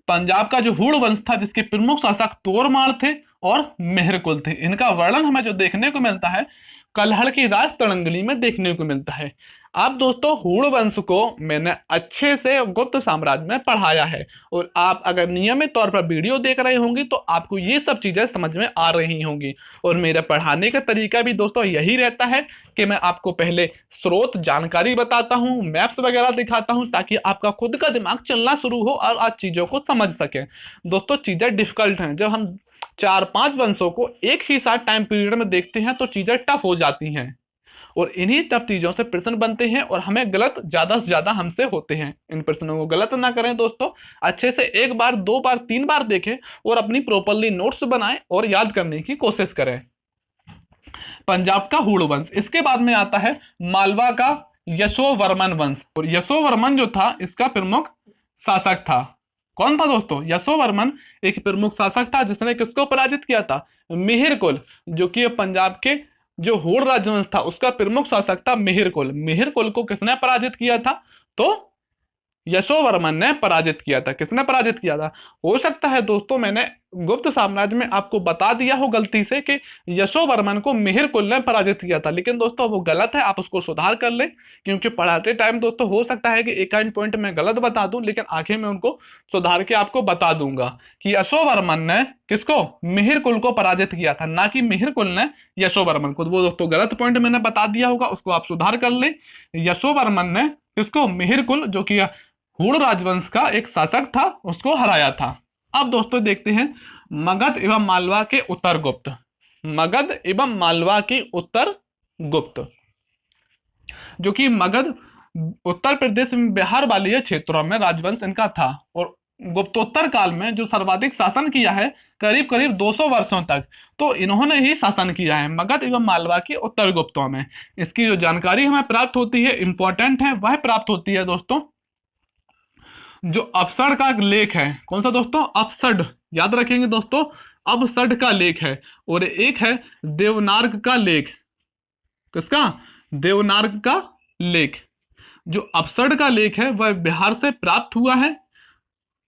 पंजाब का जो हूण वंश था, जिसके प्रमुख शासक तोरमाल थे और मेहरकुल थे, इनका वर्णन हमें जो देखने को मिलता है कलहड़ की राज तड़ंगली में देखने को मिलता है। अब दोस्तों हूण वंश को मैंने अच्छे से गुप्त साम्राज्य में पढ़ाया है, और आप अगर नियमित तौर पर वीडियो देख रहे होंगे तो आपको ये सब चीजें समझ में आ रही होंगी। और मेरे पढ़ाने का तरीका भी दोस्तों यही रहता है कि मैं आपको पहले स्रोत जानकारी बताता हूँ, मैप्स वगैरह दिखाता हूँ, ताकि आपका खुद का दिमाग चलना शुरू हो और आप चीजों को समझ सकें। दोस्तों चीजें डिफिकल्ट हैं, जब हम 4-5 वंशों को एक ही साथ टाइम पीरियड में देखते हैं तो चीजें टफ हो जाती हैं, और इन्हीं टफ चीजों से प्रश्न बनते हैं, और हमें गलत ज्यादा से ज्यादा हमसे होते हैं। इन प्रश्नों को गलत ना करें दोस्तों, अच्छे से 1 बार 2 बार 3 बार देखें और अपनी प्रॉपरली नोट्स बनाएं और याद करने की कोशिश करें। पंजाब का हूण वंश। इसके बाद में आता है मालवा का यशोवर्मन वंश, और यशोवर्मन जो था इसका प्रमुख शासक था। कौन था दोस्तों? यशोवर्मन एक प्रमुख शासक था, जिसने किसको पराजित किया था? मिहिरकुल, जो कि पंजाब के जो हूण राजवंश था उसका प्रमुख शासक था मिहिरकुल। मिहिरकुल को किसने पराजित किया था? तो यशोवर्मन ने पराजित किया था। किसने पराजित किया था? हो सकता है दोस्तों मैंने गुप्त साम्राज्य में आपको बता दिया हो गलती से कि यशोवर्मन को मिहिरकुल ने पराजित किया था, लेकिन दोस्तों वो गलत है, आप उसको सुधार कर लें, क्योंकि पढ़ाते टाइम दोस्तों हो सकता है कि एक एंड पॉइंट में गलत बता दूं, लेकिन आखिर में उनको सुधार के आपको बता दूंगा कि यशोवर्मन ने किसको? मिहिरकुल को पराजित किया था, ना कि मिहिरकुल ने यशोवर्मन को। वो दोस्तों गलत पॉइंट मैंने बता दिया होगा, उसको आप सुधार कर लें। यशोवर्मन ने किसको? मिहिरकुल, जो कि हूण राजवंश का एक शासक था, उसको हराया था। अब दोस्तों देखते हैं मगध एवं मालवा के उत्तर गुप्त। मगध एवं मालवा के उत्तर गुप्त, जो कि मगध उत्तर प्रदेश में बिहार वाले क्षेत्रों में राजवंश इनका था, और गुप्तोत्तर काल में जो सर्वाधिक शासन किया है करीब करीब 200 वर्षों तक, तो इन्होंने ही शासन किया है मगध एवं मालवा के उत्तर गुप्तों में। इसकी जो जानकारी हमें प्राप्त होती है, इंपॉर्टेंट है, वह प्राप्त होती है दोस्तों जो अपसड़ का लेख है। कौन सा दोस्तों? अपसड़, याद रखेंगे दोस्तों, अपसड़ का लेख है, और एक है देवनार्ग का लेख। किसका? देवनार्ग का लेख। जो अपसड़ का लेख है वह बिहार से प्राप्त हुआ है,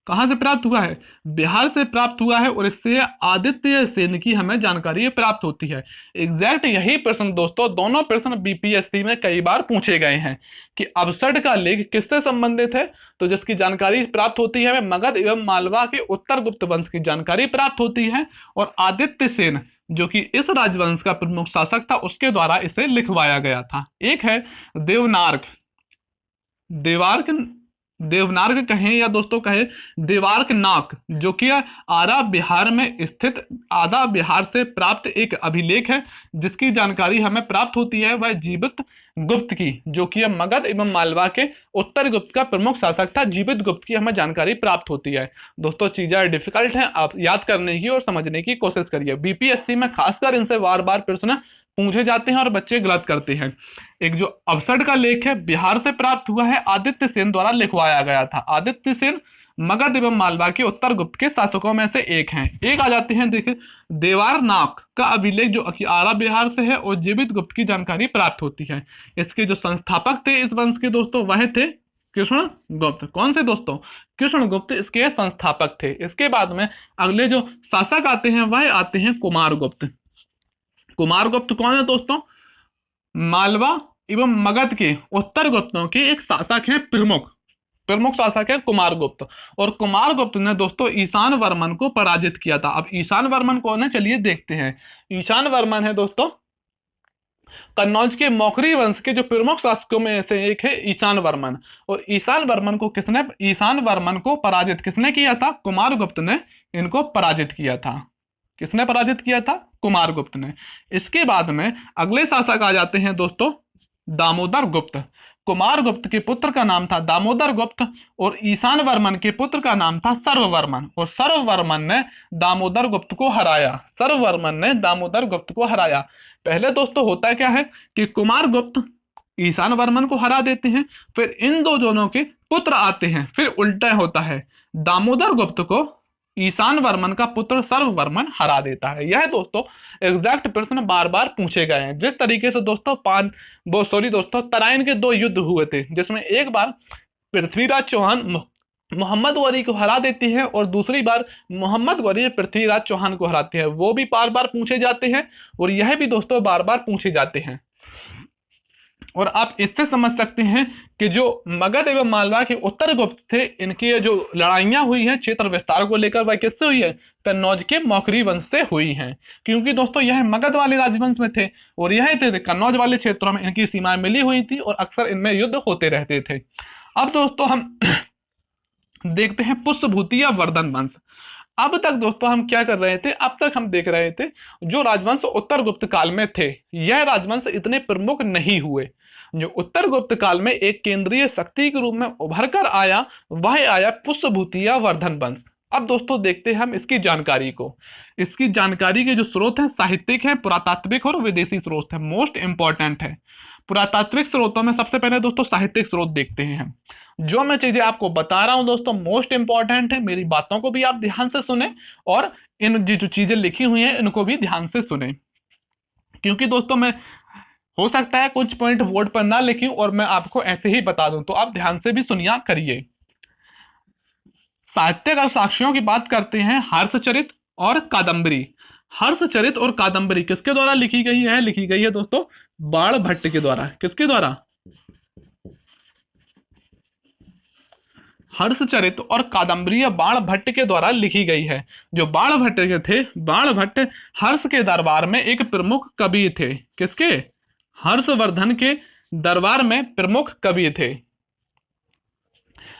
कहाँ से प्राप्त हुआ है? बिहार से प्राप्त हुआ है और इससे आदित्य सेन की हमें जानकारी प्राप्त होती है। एग्जैक्ट यही प्रश्न दोस्तों, दोनों प्रश्न बीपीएससी में कई बार पूछे गए हैं कि अवसर का लेख किससे संबंधित है, तो जिसकी जानकारी प्राप्त होती है हमें मगध एवं मालवा के उत्तर गुप्त वंश की जानकारी प्राप्त होती है, और आदित्य सेन जो कि इस राजवंश का प्रमुख शासक था उसके द्वारा इसे लिखवाया गया था। एक है देवनार्क, देवार्क, देवनार्क कहें या दोस्तों कहें देवार्क नाक, जो कि आरा बिहार में स्थित आधा बिहार से प्राप्त एक अभिलेख है, जिसकी जानकारी हमें प्राप्त होती है वह जीवित गुप्त की, जो कि मगध एवं मालवा के उत्तर गुप्त का प्रमुख शासक था। जीवित गुप्त की हमें जानकारी प्राप्त होती है। दोस्तों चीजें डिफिकल्ट हैं, आप याद करने की और समझने की कोशिश करिए। बीपीएससी में खासकर इनसे बार बार प्रश्न पूछे जाते हैं और बच्चे गलत करते हैं। एक जो अवसर का लेख है बिहार से प्राप्त हुआ है, आदित्य सेन द्वारा लिखवाया गया था। आदित्य सेन मगध एवं मालवा के उत्तर गुप्त के शासकों में से एक हैं। एक आ जाते हैं देखिए देवारनाक का अभिलेख जो कि आरा बिहार से है और जीवित गुप्त की जानकारी प्राप्त होती है। इसके जो संस्थापक थे इस वंश के दोस्तों वह थे कृष्ण गुप्त। कौन से दोस्तों? कृष्ण गुप्त इसके संस्थापक थे। इसके बाद में अगले जो शासक आते हैं वह आते हैं कुमार गुप्त। कुमार गुप्त कौन है दोस्तों? मालवा एवं मगध के उत्तर गुप्तों के एक शासक हैं, प्रमुख शासक है कुमार गुप्त। और कुमार गुप्त ने दोस्तों ईशान वर्मन को पराजित किया था। अब ईशान वर्मन कौन है चलिए देखते हैं। ईशान वर्मन है दोस्तों कन्नौज के मौखरी वंश के जो प्रमुख शासकों में से एक है ईशान वर्मन। और ईशान वर्मन को पराजित किसने किया था? कुमार गुप्त ने इनको पराजित किया था। किसने पराजित किया था? कुमार गुप्त ने। इसके बाद में अगले शासक आ जाते हैं दोस्तों दामोदर गुप्त। कुमार गुप्त के पुत्र का नाम था दामोदर गुप्त और ईशान वर्मन के पुत्र का नाम था सर्ववर्मन। और सर्ववर्मन ने दामोदर गुप्त को हराया। पहले दोस्तों होता क्या है कि कुमार गुप्त ईशान वर्मन को हरा देते हैं, फिर इन दो जनों के पुत्र आते हैं, फिर उल्टा होता है दामोदर गुप्त को ईशान वर्मन का पुत्र सर्ववर्मन हरा देता है। यह दोस्तों एग्जैक्ट प्रश्न बार बार पूछे गए हैं। जिस तरीके से दोस्तों तराइन के 2 युद्ध हुए थे, जिसमें एक बार पृथ्वीराज चौहान मोहम्मद गौरी को हरा देते हैं और दूसरी बार मोहम्मद गौरी पृथ्वीराज चौहान को हराते हैं, वो भी बार बार पूछे जाते हैं और यह भी दोस्तों बार बार पूछे जाते हैं। और आप इससे समझ सकते हैं कि जो मगध एवं मालवा के उत्तर गुप्त थे, इनकी जो लड़ाइयां हुई हैं क्षेत्र विस्तार को लेकर वह किससे हुई है? कन्नौज के मौखरी वंश से हुई हैं। क्योंकि दोस्तों यह मगध वाले राजवंश में थे और यह थे कन्नौज वाले क्षेत्रों में इनकी सीमाएं मिली हुई थी और अक्सर इनमें युद्ध होते रहते थे। अब दोस्तों हम देखते हैं पुष्यभूति या वर्धन वंश। अब तक दोस्तों हम क्या कर रहे थे? अब तक हम देख रहे थे जो राजवंश उत्तर गुप्त काल में थे यह राजवंश इतने प्रमुख नहीं हुए। जो उत्तर गुप्त काल में एक केंद्रीय शक्ति के रूप में उभर कर आया वह आया पुष्यभूति या वर्धन वंश। अब दोस्तों देखते हैं हम इसकी जानकारी को। इसकी जानकारी के जो स्रोत हैं साहित्यिक हैं, पुरातात्विक और विदेशी स्रोत हैं। मोस्ट इंपॉर्टेंट है। पुरातात्विक स्रोतों में सबसे पहले दोस्तों साहित्यिक स्रोत देखते हैं हम। जो मैं चीजें आपको बता रहा हूं दोस्तों मोस्ट इंपॉर्टेंट है, मेरी बातों को भी आप ध्यान से सुने और इन जो चीजें लिखी हुई हैं इनको भी ध्यान से सुने, क्योंकि दोस्तों मैं हो सकता है कुछ पॉइंट बोर्ड पर ना लिखूं और मैं आपको ऐसे ही बता दूं, तो आप ध्यान से भी सुनिया करिए। साहित्यिक और साक्ष्यों की बात करते हैं हर्षचरित और कादंबरी। हर्षचरित और कादंबरी किसके द्वारा लिखी गई है? लिखी गई है दोस्तों बाणभट्ट के द्वारा। किसके द्वारा? हर्षचरित और कादंबरी बाणभट्ट के द्वारा लिखी गई है। जो बाणभट्ट के थे, बाणभट्ट हर्ष के दरबार में एक प्रमुख कवि थे। किसके? हर्षवर्धन के दरबार में प्रमुख कवि थे।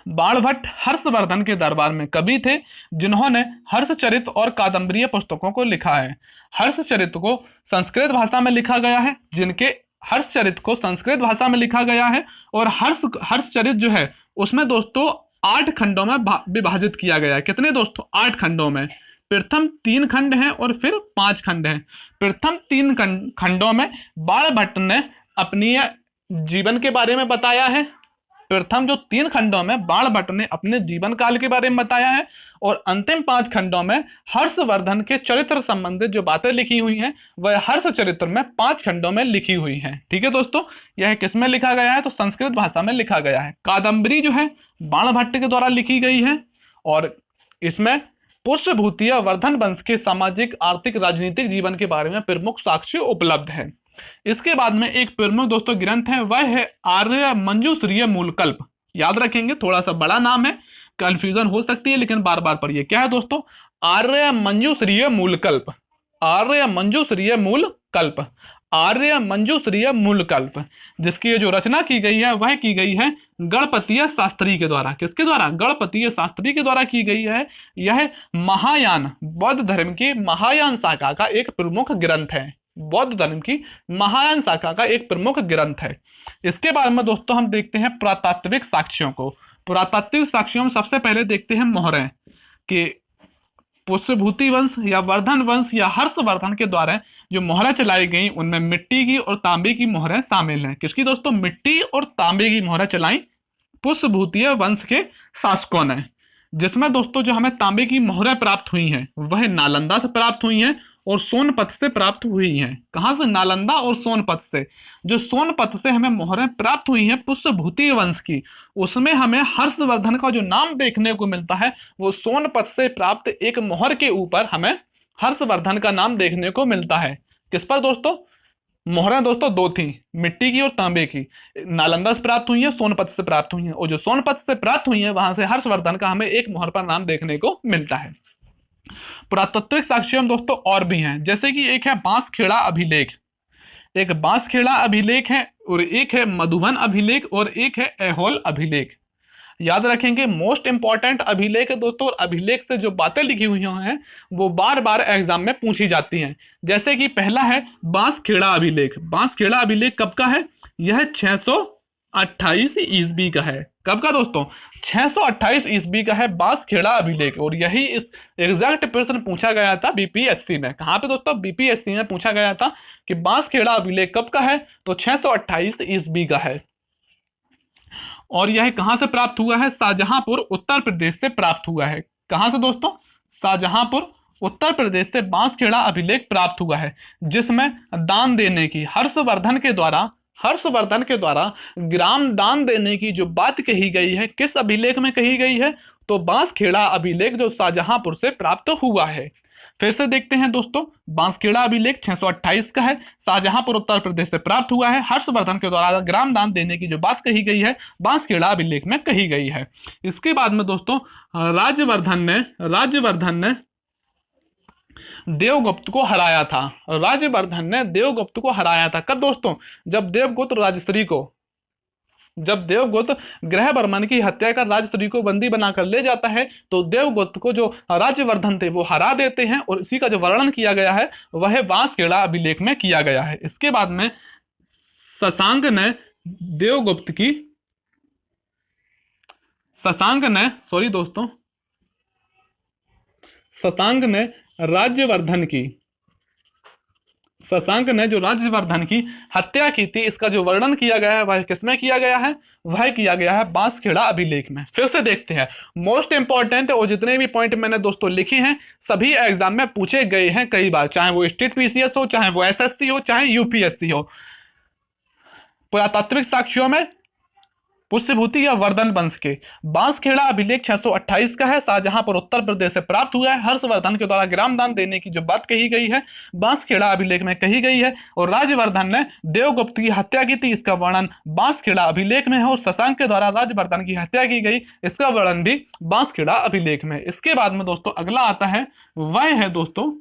बाणभट्ट हर्षवर्धन के दरबार में कवि थे जिन्होंने हर्षचरित और कादंबरी पुस्तकों को लिखा है। हर्षचरित को संस्कृत भाषा में लिखा गया है, हर्षचरित को संस्कृत भाषा में लिखा गया है और हर्षचरित जो है उसमें दोस्तों 8 खंडों में विभाजित किया गया है। कितने दोस्तों? 8 खंडों में। प्रथम 3 खंड हैं और फिर 5 खंड हैं। प्रथम 3 खंडों में बाणभट्ट ने अपनी जीवन के बारे में बताया है। प्रथम जो 3 खंडों में बाणभट्ट ने अपने जीवन काल के बारे में बताया है और अंतिम 5 खंडों में हर्षवर्धन के चरित्र संबंधित जो बातें लिखी हुई हैं वह हर्ष चरित्र में 5 खंडों में लिखी हुई हैं। ठीक है दोस्तों, यह किस में लिखा गया है? तो संस्कृत भाषा में लिखा गया है। कादंबरी जो है बाणभट्ट के द्वारा लिखी गई है और इसमें पुष्यभूतिय वर्धन वंश के सामाजिक आर्थिक राजनीतिक जीवन के बारे में प्रमुख साक्ष्य उपलब्ध है। इसके बाद में एक प्रमुख दोस्तों ग्रंथ है, वह है आर्य मंजूश्रीय मूलकल्प। याद रखेंगे, थोड़ा सा बड़ा नाम है, कंफ्यूजन हो सकती है, लेकिन बार बार पढ़िए। क्या है दोस्तों? आर्य मंजूश्रीय मूलकल्प, आर्य मंजूश्रीय मूलकल्प, आर्य मंजूश्रीय मूलकल्प, जिसकी जो रचना की गई है वह की गई है गणपतीय शास्त्री के द्वारा। किसके द्वारा? गणपतीय शास्त्री के द्वारा की गई है। यह महायान बौद्ध धर्म की महायान शाखा का एक प्रमुख ग्रंथ है, बौद्ध धर्म की महायान शाखा का एक प्रमुख ग्रंथ है। इसके बारे में दोस्तों हम देखते हैं पुरातात्विक साक्ष्यों को। पुरातात्विक साक्ष्यों में सबसे पहले देखते हैं मोहरें, कि पुष्यभूति वंश या वर्धन वंश या हर्षवर्धन के द्वारा जो मोहरें चलाई गई उनमें मिट्टी की और तांबे की मोहरें शामिल हैं। किसकी दोस्तों? मिट्टी और तांबे की मोहरें चलाई पुष्यभूतिय वंश के शासकों ने, जिसमें दोस्तों जो हमें तांबे की मोहरें प्राप्त हुई हैं वह नालंदा से प्राप्त हुई हैं और सोनपत से प्राप्त हुई हैं। कहां से? नालंदा और सोनपत से। जो सोनपत से हमें मोहरें प्राप्त हुई हैं पुष्यभूति वंश की, उसमें हमें हर्षवर्धन का जो नाम देखने को मिलता है वो सोनपत से प्राप्त एक मोहर के ऊपर हमें हर्षवर्धन का नाम देखने को मिलता है। किस पर दोस्तों? मोहरें दोस्तों दो थी, मिट्टी की और तांबे की। नालंदा से प्राप्त हुई है, सोनपत से प्राप्त हुई है, और जो सोनपत से प्राप्त हुई है वहां से हर्षवर्धन का हमें एक मोहर पर नाम देखने को मिलता है। पुरातात्विक साक्ष्य हम दोस्तों और भी हैं, जैसे कि एक है बांसखेड़ा अभिलेख, एक बांसखेड़ा अभिलेख है, और एक है मधुबन अभिलेख, और एक है ऐहोल अभिलेख। याद रखेंगे, मोस्ट इंपॉर्टेंट अभिलेख है दोस्तों, और अभिलेख से जो बातें लिखी हुई हैं वो बार बार एग्जाम में पूछी जाती हैं। जैसे कि पहला है बांसखेड़ा अभिलेख। बांसखेड़ा अभिलेख कब का है? यह 628 ईस्वी का है। कब का दोस्तों? 628 ईस्वी का है बांसखेड़ा अभिलेख, और यही इस एग्जैक्ट प्रश्न पूछा गया था बीपीएससी में। कहां पे दोस्तों? बीपीएससी में पूछा गया था कि बांसखेड़ा अभिलेख कब का है, तो 628 ईस्वी का है। और यह कहां से प्राप्त हुआ है? शाहजहांपुर उत्तर प्रदेश से प्राप्त हुआ है। कहां से दोस्तों? शाहजहांपुर उत्तर प्रदेश से बांसखेड़ा अभिलेख प्राप्त हुआ है, जिसमें दान देने की हर्षवर्धन के द्वारा ग्राम दान देने की जो बात कही गई है, किस अभिलेख में कही गई है? तो बांसखेड़ा अभिलेख जो शाहजहांपुर से प्राप्त हुआ है। फिर से देखते हैं दोस्तों, बांसखेड़ा अभिलेख 628 का है, शाहजहांपुर उत्तर प्रदेश से प्राप्त हुआ है, हर्षवर्धन के द्वारा ग्राम दान देने की जो बात कही गई है बांसखेड़ा अभिलेख में कही गई है। इसके बाद में दोस्तों राज्यवर्धन ने देवगुप्त को हराया था। राज्यवर्धन ने देवगुप्त को हराया था। कब दोस्तों? जब देवगुप्त ग्रहवर्मन की हत्या कर राजश्री को बंदी बनाकर ले जाता है, तो देवगुप्त को जो राज्यवर्धन थे वो हरा देते हैं, और इसी का जो वर्णन किया गया है वह बांसखेड़ा अभिलेख में किया गया है। इसके बाद में शशांक ने जो राज्यवर्धन की हत्या की थी, इसका जो वर्णन किया गया है वह किसमें किया गया है? वह किया गया है बांसखेड़ा अभिलेख में। फिर से देखते हैं, मोस्ट इंपॉर्टेंट, और जितने भी पॉइंट मैंने दोस्तों लिखे हैं सभी एग्जाम में पूछे गए हैं कई बार, चाहे वो स्टेट पीसीएस हो, चाहे वो एसएससी हो, चाहे यूपीएससी हो। पुरातात्विक साक्ष्यों में पुष्यभूति या वर्धन वंश के बांसखेड़ा अभिलेख 628 का है, शाहजहांपुर उत्तर प्रदेश से प्राप्त हुआ है, हर्षवर्धन के द्वारा ग्राम दान देने की जो बात कही गई है बांसखेड़ा अभिलेख में कही गई है, और राज्यवर्धन ने देवगुप्त की हत्या की थी, इसका वर्णन बांसखेड़ा अभिलेख में है, और शशांक के द्वारा राज्यवर्धन की हत्या की गई, इसका वर्णन भी बांसखेड़ा अभिलेख में। इसके बाद में दोस्तों अगला आता है, वह है दोस्तों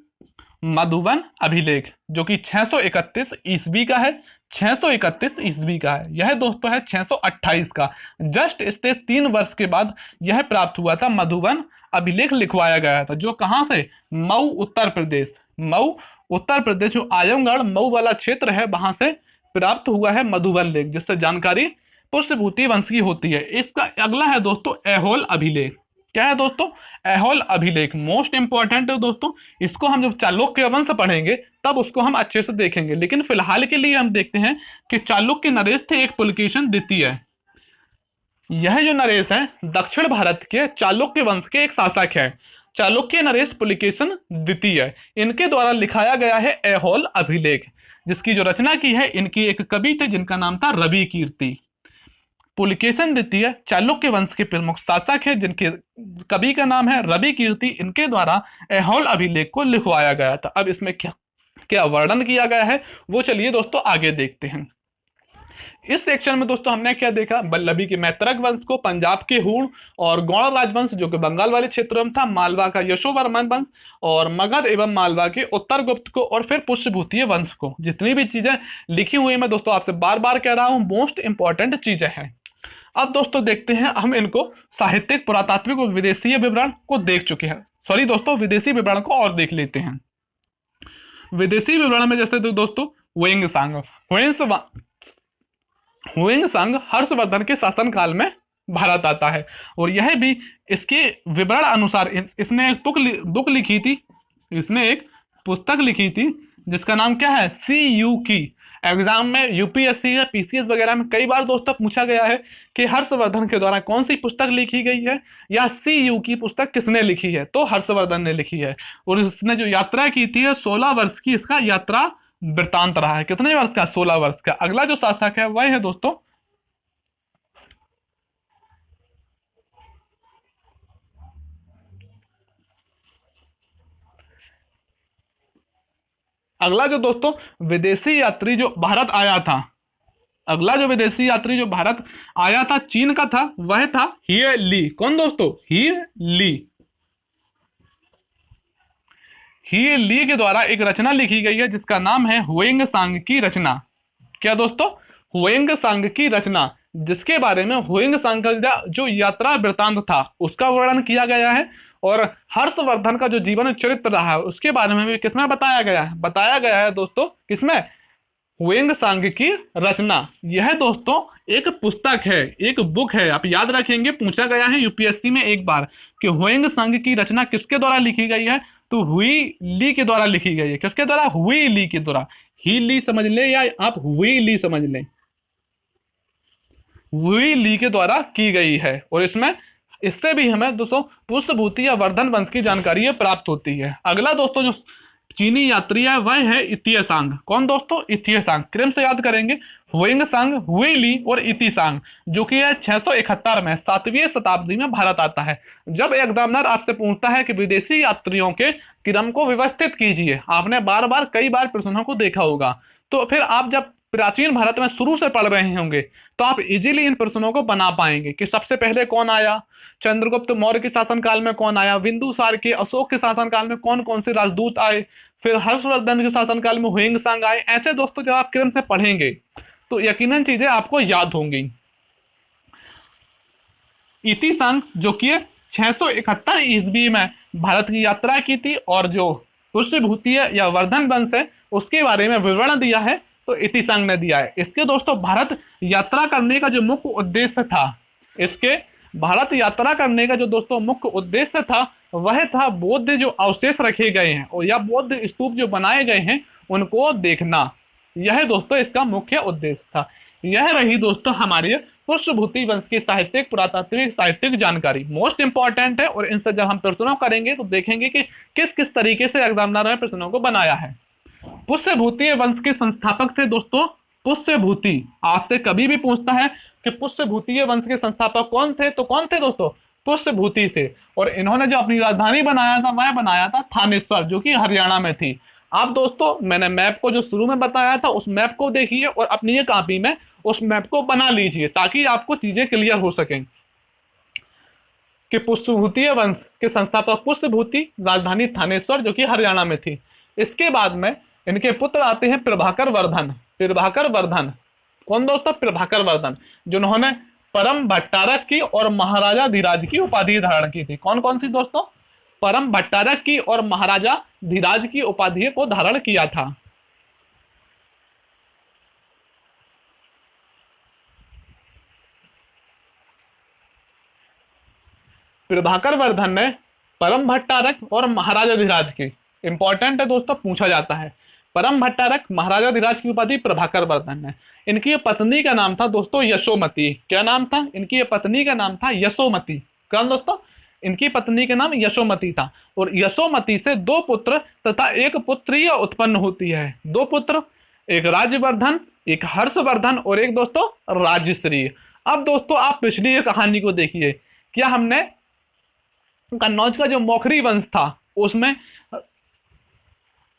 मधुबन अभिलेख, जो कि 631 ईस्वी का है। 631 ईस्वी का है। यह दोस्तों है 628 का। जस्ट इससे 3 वर्ष के बाद यह प्राप्त हुआ था, मधुबन अभिलेख लिखवाया गया था, जो कहां से? मऊ उत्तर प्रदेश, जो आजमगढ़ मऊ वाला क्षेत्र है वहां से प्राप्त हुआ है मधुबन लेख, जिससे जानकारी पुष्यभूति वंश की होती है। इसका अगला है दोस्तों ऐहोल अभिलेख। क्या है दोस्तों? ऐहोल अभिलेख मोस्ट इंपॉर्टेंट है दोस्तों। इसको हम जब चालुक्य वंश पढ़ेंगे तब उसको हम अच्छे से देखेंगे, लेकिन फिलहाल के लिए हम देखते हैं कि चालुक्य नरेश थे एक पुलकेशिन द्वितीय। यह जो नरेश है दक्षिण भारत के चालुक्य वंश के एक शासक है। चालुक्य नरेश पुलकेशिन द्वितीय, इनके द्वारा लिखाया गया है ऐहोल अभिलेख, जिसकी जो रचना की है इनकी एक कवि थे जिनका नाम था रवि कीर्ति। पुलकेशिन द्वितीय चालुक्य वंश के प्रमुख शासक है, जिनके कवि का नाम है रवि कीर्ति। इनके द्वारा ऐहोल अभिलेख को लिखवाया गया था। अब इसमें क्या क्या वर्णन किया गया है वो चलिए दोस्तों आगे देखते हैं। इस सेक्शन में दोस्तों हमने क्या देखा, वल्लभी के मैत्रक वंश को, पंजाब के हूण और गौड़ राजवंश जो कि बंगाल वाले क्षेत्रों में था, मालवा का यशोवर्मन वंश और मगध एवं मालवा के उत्तर गुप्त को, और फिर पुष्यभूतिय वंश को। जितनी भी चीजें लिखी हुई मैं दोस्तों आपसे बार बार कह रहा हूं, मोस्ट इंपॉर्टेंट चीजें हैं। अब दोस्तों देखते हैं, हम इनको साहित्यिक, पुरातात्विक और विदेशीय विवरण को देख चुके हैं। सॉरी दोस्तों, विदेशी विवरण को और देख लेते हैं। विदेशी विवरण में जैसे तो दोस्तों हुएंग सांग हर्षवर्धन के शासनकाल में भारत आता है, और यह भी इसके विवरण अनुसार इसने एक बुक लिखी थी, इसने एक पुस्तक लिखी थी जिसका नाम क्या है, CU की। एग्जाम में यूपीएससी या पीसीएस वगैरह में कई बार दोस्तों पूछा गया है कि हर्षवर्धन के द्वारा कौन सी पुस्तक लिखी गई है, या CU की पुस्तक किसने लिखी है, तो हर्षवर्धन ने लिखी है। और इसने जो यात्रा की थी 16 वर्ष की इसका यात्रा वृत्तांत रहा है। कितने वर्ष का, 16 वर्ष का। अगला जो शासक है वह है दोस्तों अगला जो दोस्तों विदेशी यात्री जो भारत आया था, अगला जो विदेशी यात्री जो भारत आया था चीन का था, वह था हिये ली। कौन दोस्तों, हिये ली। हिये ली के द्वारा एक रचना लिखी गई है जिसका नाम है हुएंग सांग की रचना। क्या दोस्तों, हुएंग सांग की रचना, जिसके बारे में हुएंग सांग का जो यात्रा वृत्तांत था उसका वर्णन किया गया है, और हर्षवर्धन का जो जीवन चरित्र रहा है उसके बारे में भी किसमें बताया गया है, बताया गया है दोस्तों किसमें, हुएंग सांग की रचना। यह दोस्तों एक पुस्तक है, एक बुक है। आप याद रखेंगे, पूछा गया है यूपीएससी में एक बार कि हुएंग सांग की रचना किसके द्वारा लिखी गई है, तो हुई ली के द्वारा लिखी गई है। किसके द्वारा, हुई ली के द्वारा। ही ली समझ ले या आप हुई ली समझ लें, हुई ली के द्वारा की गई है। और इससे भी हमें दोस्तों पुष्यभूति या वर्धन वंश की जानकारी प्राप्त होती है। अगला दोस्तों जो चीनी यात्री है वह है इतिय सांग। कौन दोस्तों, इतिय सांग। क्रम से याद करेंगे, हुएंग सांग, हुई ली और इति सांग, जो कि है 671 में 7वीं शताब्दी में भारत आता है। जब एग्जामिनर आपसे पूछता है कि विदेशी यात्रियों के क्रम को व्यवस्थित कीजिए, आपने बार बार कई बार प्रश्नों को देखा होगा, तो फिर आप जब प्राचीन भारत में शुरू से पढ़ रहे होंगे तो आप इजीली इन प्रश्नों को बना पाएंगे कि सबसे पहले कौन आया, चंद्रगुप्त मौर्य के शासनकाल में कौन आया, बिंदुसार के, अशोक के शासनकाल में कौन कौन से राजदूत आए, फिर हर्षवर्धन के शासनकाल में हुएंग सांग आए। ऐसे दोस्तों जब आप क्रम से पढ़ेंगे तो यकीनन चीजें आपको याद होंगी। इति सांग जो कि 671 ईस्वी में भारत की यात्रा की थी, और जो पुष्यभूति या वर्धन वंश है उसके बारे में विवरण दिया है तो इति सांग ने दिया है। इसके दोस्तों भारत यात्रा करने का जो मुख्य उद्देश्य था, इसके भारत यात्रा करने का जो दोस्तों मुख्य उद्देश्य था वह था बौद्ध जो अवशेष रखे गए हैं और या बौद्ध स्तूप जो बनाए गए हैं उनको देखना। यह दोस्तों इसका मुख्य उद्देश्य था। यह रही दोस्तों हमारी पुष्यभूति वंश की साहित्यिक, पुरातात्विक, साहित्यिक जानकारी मोस्ट इंपॉर्टेंट है, और इनसे जब हम प्रश्नों करेंगे तो देखेंगे कि किस किस तरीके से एग्जामिनर ने प्रश्नों को बनाया है। पुष्यभूति वंश के संस्थापक थे दोस्तों पुष्यभूति। आपसे कभी भी पूछता है कि पुष्यभूति वंश के संस्थापक कौन थे, तो कौन थे दोस्तों, पुष्यभूति से। और इन्होंने जो अपनी राजधानी बनाया था वह बनाया था थानेश्वर, जो कि हरियाणा में थी। आप दोस्तों मैंने मैप को जो शुरू में बताया था उस मैप को देखिए और अपनी ये कॉपी में उस मैप को बना लीजिए ताकि आपको चीजें क्लियर हो सकें कि पुष्यभूति वंश के संस्थापक पुष्यभूति, राजधानी थानेश्वर जो कि हरियाणा में थी। इसके बाद में इनके पुत्र आते हैं प्रभाकर वर्धन। प्रभाकर वर्धन कौन दोस्तों, प्रभाकर वर्धन जिन्होंने परम भट्टारक की और महाराजा धीराज की उपाधि धारण की थी। कौन कौन सी दोस्तों, परम भट्टारक की और महाराजा धीराज की उपाधि को धारण किया था। प्रभाकर वर्धन ने परम भट्टारक और महाराजा धीराज की, इंपॉर्टेंट है दोस्तों, पूछा जाता है। परम भट्टारक, महाराजा धीराज की उपाधि प्रभाकर वर्धन ने। इनकी पत्नी का नाम था दोस्तों यशोमती। क्या नाम था इनकी पत्नी का नाम था यशोमती। कौन दोस्तों, इनकी पत्नी का नाम यशोमती था। और यशोमती से 2 पुत्र तथा 1 पुत्री उत्पन्न होती है। 2 पुत्र, एक राज्यवर्धन, एक हर्षवर्धन और एक दोस्तों राजश्री। अब दोस्तों आप पिछली कहानी को देखिए, क्या हमने कन्नौज का जो मौखरी वंश था उसमें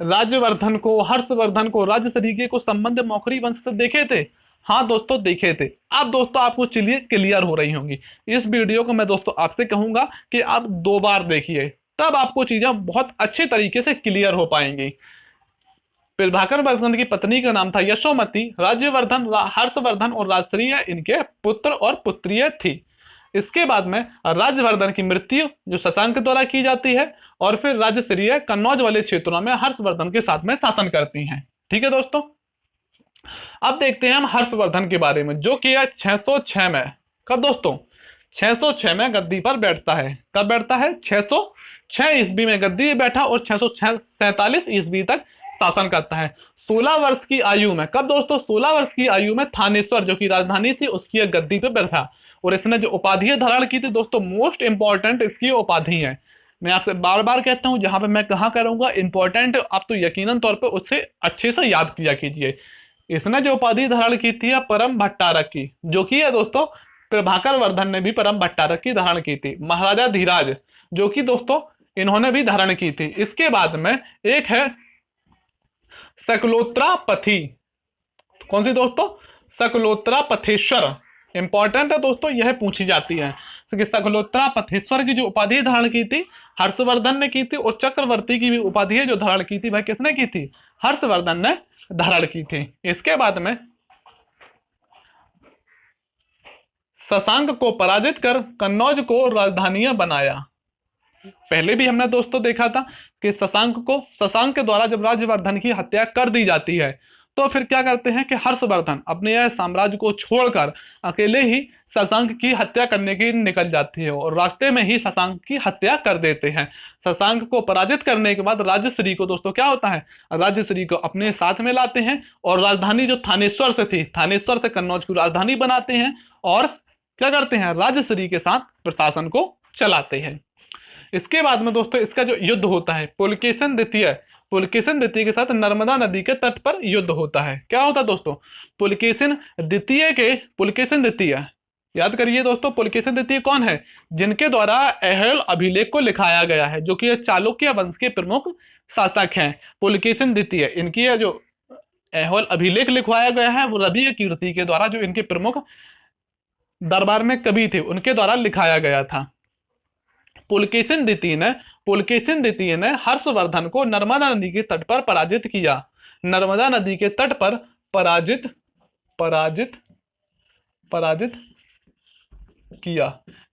राज्यवर्धन को, हर्षवर्धन को, राज्य सरीखे को संबंध मौखरी वंश से देखे थे? हाँ दोस्तों देखे थे। अब दोस्तों आपको चलिए क्लियर हो रही होंगी। इस वीडियो को मैं दोस्तों आपसे कहूंगा कि आप 2 बार देखिए, तब आपको चीजें बहुत अच्छे तरीके से क्लियर हो पाएंगी। प्रभाकर वर्धन की पत्नी का नाम था यशोमती। राज्यवर्धन, हर्षवर्धन और राजश्री इनके पुत्र और पुत्रियां थी। इसके बाद में राज्यवर्धन की मृत्यु जो शशांक द्वारा की जाती है, और फिर राजश्री कन्नौज वाले क्षेत्रों में हर्षवर्धन के साथ में शासन करती हैं। ठीक है दोस्तों, अब देखते हैं हम हर्षवर्धन के बारे में, जो कि 606 में, कब दोस्तों 606 में गद्दी पर बैठता है। कब बैठता है? 606 ईस्वी में गद्दी बैठा और 647 ईस्वी तक शासन करता है। 16 वर्ष की आयु में, कब दोस्तों 16 वर्ष की आयु में थानेश्वर जो कि राजधानी थी उसकी गद्दी पर बैठा। और इसने जो उपाधि धारण की थी दोस्तों, मोस्ट इंपॉर्टेंट इसकी उपाधि है। मैं आपसे बार बार कहता हूं, जहां पे मैं कहा करूंगा इंपॉर्टेंट, आप तो यकीनन तौर पे उससे अच्छे से याद किया कीजिए। इसने जो उपाधि धारण की थी परम भट्टारक की, जो कि है दोस्तों प्रभाकर वर्धन ने भी परम भट्टारक की धारण की थी। महाराजा धीराज जो कि दोस्तों इन्होंने भी धारण की थी। इसके बाद में एक है सकलोत्रा पथी। कौन सी दोस्तों? सकलोत्रा पथेश्वर। इंपॉर्टेंट है दोस्तों, यह पूछी जाती है कि सकलोत्रा पथेश्वर की जो उपाधि धारण की थी हर्षवर्धन ने की थी, और चक्रवर्ती की भी उपाधि जो धारण की थी वह किसने की थी? हर्षवर्धन ने धारण की थी। इसके बाद में शशांक को पराजित कर कन्नौज को राजधानी बनाया। पहले भी हमने दोस्तों देखा था कि शशांक के द्वारा जब राज्यवर्धन की हत्या कर दी जाती है तो फिर क्या करते हैं कि हर्षवर्धन अपने यह साम्राज्य को छोड़कर अकेले ही शशांक की हत्या करने की निकल जाती है, और रास्ते में ही शशांक की हत्या कर देते हैं। शशांक को पराजित करने के बाद राजश्री को दोस्तों क्या होता है? राजश्री को अपने साथ में लाते हैं और राजधानी जो थानेश्वर से थी, थानेश्वर से कन्नौज की राजधानी बनाते हैं, और क्या करते हैं? राजश्री के साथ प्रशासन को चलाते हैं। इसके बाद में दोस्तों इसका जो युद्ध होता है पुलकेशिन द्वितीय के साथ नर्मदा नदी के तट पर युद्ध होता है। क्या होता है दोस्तों? पुलकेशिन द्वितीय, याद करिए दोस्तों, पुलकेशिन द्वितीय कौन है? जिनके द्वारा ऐहोल अभिलेख को लिखाया गया है, जो कि चालुक्य वंश के प्रमुख शासक हैं। पुलकेशिन द्वितीय, इनकी जो ऐहोल अभिलेख लिखवाया गया है वो रवि कीर्ति के द्वारा, जो इनके प्रमुख दरबार में कवि थे, उनके द्वारा लिखाया गया था। पुलकेशिन द्वितीय ने हर्षवर्धन को नर्मदा नदी के तट पर पराजित किया। नर्मदा नदी के तट पर पराजित किया।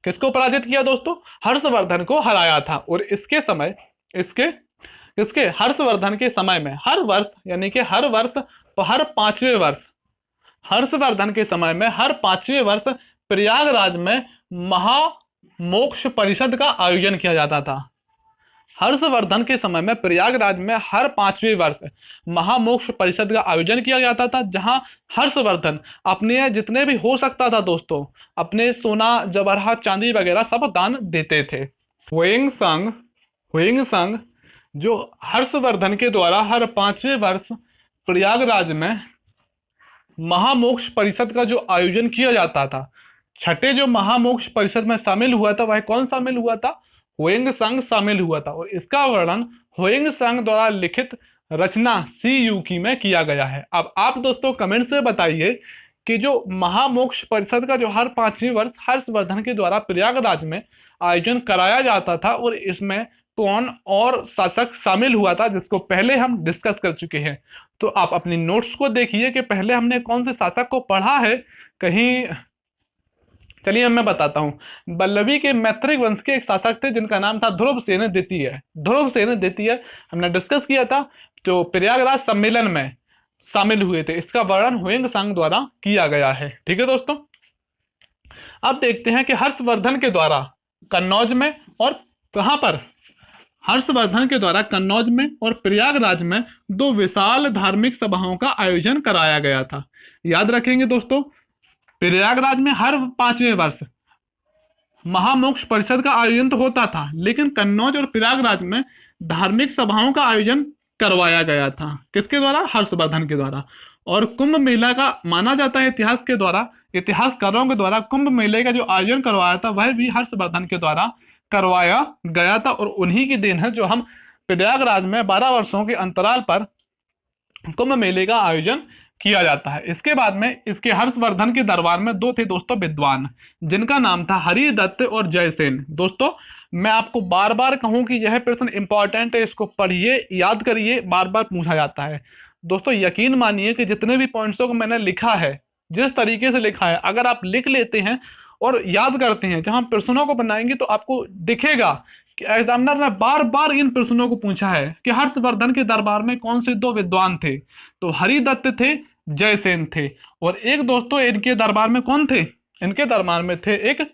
किसको पराजित किया दोस्तों? हर्षवर्धन को हराया था। और इसके समय हर्षवर्धन के समय में हर वर्ष, यानी कि हर 5वें वर्ष, हर्षवर्धन के समय में हर 5वें वर्ष प्रयागराज में महामोक्ष परिषद का आयोजन किया जाता था। हर्षवर्धन के समय में प्रयागराज में हर 5वें वर्ष महामोक्ष परिषद का आयोजन किया जाता था, जहां हर्षवर्धन अपने जितने भी हो सकता था दोस्तों, अपने सोना जवाहरात चांदी वगैरह सब दान देते थे। हुइंग जो हर्षवर्धन के द्वारा हर 5वें वर्ष प्रयागराज में महामोक्ष परिषद का जो आयोजन किया जाता था, छठे जो महामोक्ष परिषद में शामिल हुआ था वह कौन शामिल हुआ था? हुइंग सांग शामिल हुआ था। और इसका वर्णन हुइंग सांग द्वारा लिखित रचना सी यूकी में किया गया है। अब आप दोस्तों कमेंट से बताइए कि जो महामोक्ष परिषद का जो हर 5वें वर्ष हर्षवर्धन के द्वारा प्रयागराज में आयोजन कराया जाता था, और इसमें कौन और शासक शामिल हुआ था, जिसको पहले हम डिस्कस कर चुके हैं। तो आप अपनी नोट्स को देखिए कि पहले हमने कौन से शासक को पढ़ा है कहीं। चलिए मैं बताता हूं। बल्लभी के मैत्रिक वंश के एक शासक थे जिनका नाम था ध्रुवसेन द्वितीय। हमने डिस्कस किया था, जो प्रयागराज सम्मेलन में शामिल हुए थे। इसका वर्णन हुइंग सांग द्वारा किया गया है। ठीक है दोस्तों, अब देखते हैं कि हर्षवर्धन के द्वारा कन्नौज में और कहां पर? हर्षवर्धन के द्वारा कन्नौज में और प्रयागराज में 2 विशाल धार्मिक सभाओं का आयोजन कराया गया था। याद रखेंगे दोस्तों, प्रयागराज में हर 5वें वर्ष महामोक्ष परिषद का आयोजन तो होता था, लेकिन कन्नौज और प्रयागराज में धार्मिक सभाओं का आयोजन करवाया गया था। किसके द्वारा? हर्षवर्धन के द्वारा। और कुंभ मेला का माना जाता है इतिहास के द्वारा इतिहासकारों के द्वारा कुंभ मेले का जो आयोजन करवाया था वह भी हर्षवर्धन के द्वारा करवाया गया था, और उन्हीं की देन है जो हम प्रयागराज में 12 वर्षों के अंतराल पर कुंभ मेले का आयोजन किया जाता है। इसके बाद में इसके हर्षवर्धन के दरबार में दो थे दोस्तों विद्वान, जिनका नाम था हरिदत्त और जयसेन। दोस्तों मैं आपको बार बार कहूं कि यह प्रश्न इंपॉर्टेंट है, इसको पढ़िए, याद करिए, बार बार पूछा जाता है। दोस्तों यकीन मानिए कि जितने भी पॉइंट्सों को मैंने लिखा है, जिस तरीके से लिखा है, अगर आप लिख लेते हैं और याद करते हैं, जब हम प्रश्नों को बनाएंगे तो आपको दिखेगा कि एग्जामिनर ने बार बार इन प्रश्नों को पूछा है कि हर्षवर्धन के दरबार में कौन से दो विद्वान थे। तो हरिदत्त थे, जयसेन थे, और एक दोस्तों इनके दरबार में कौन थे, इनके दरबार में थे एक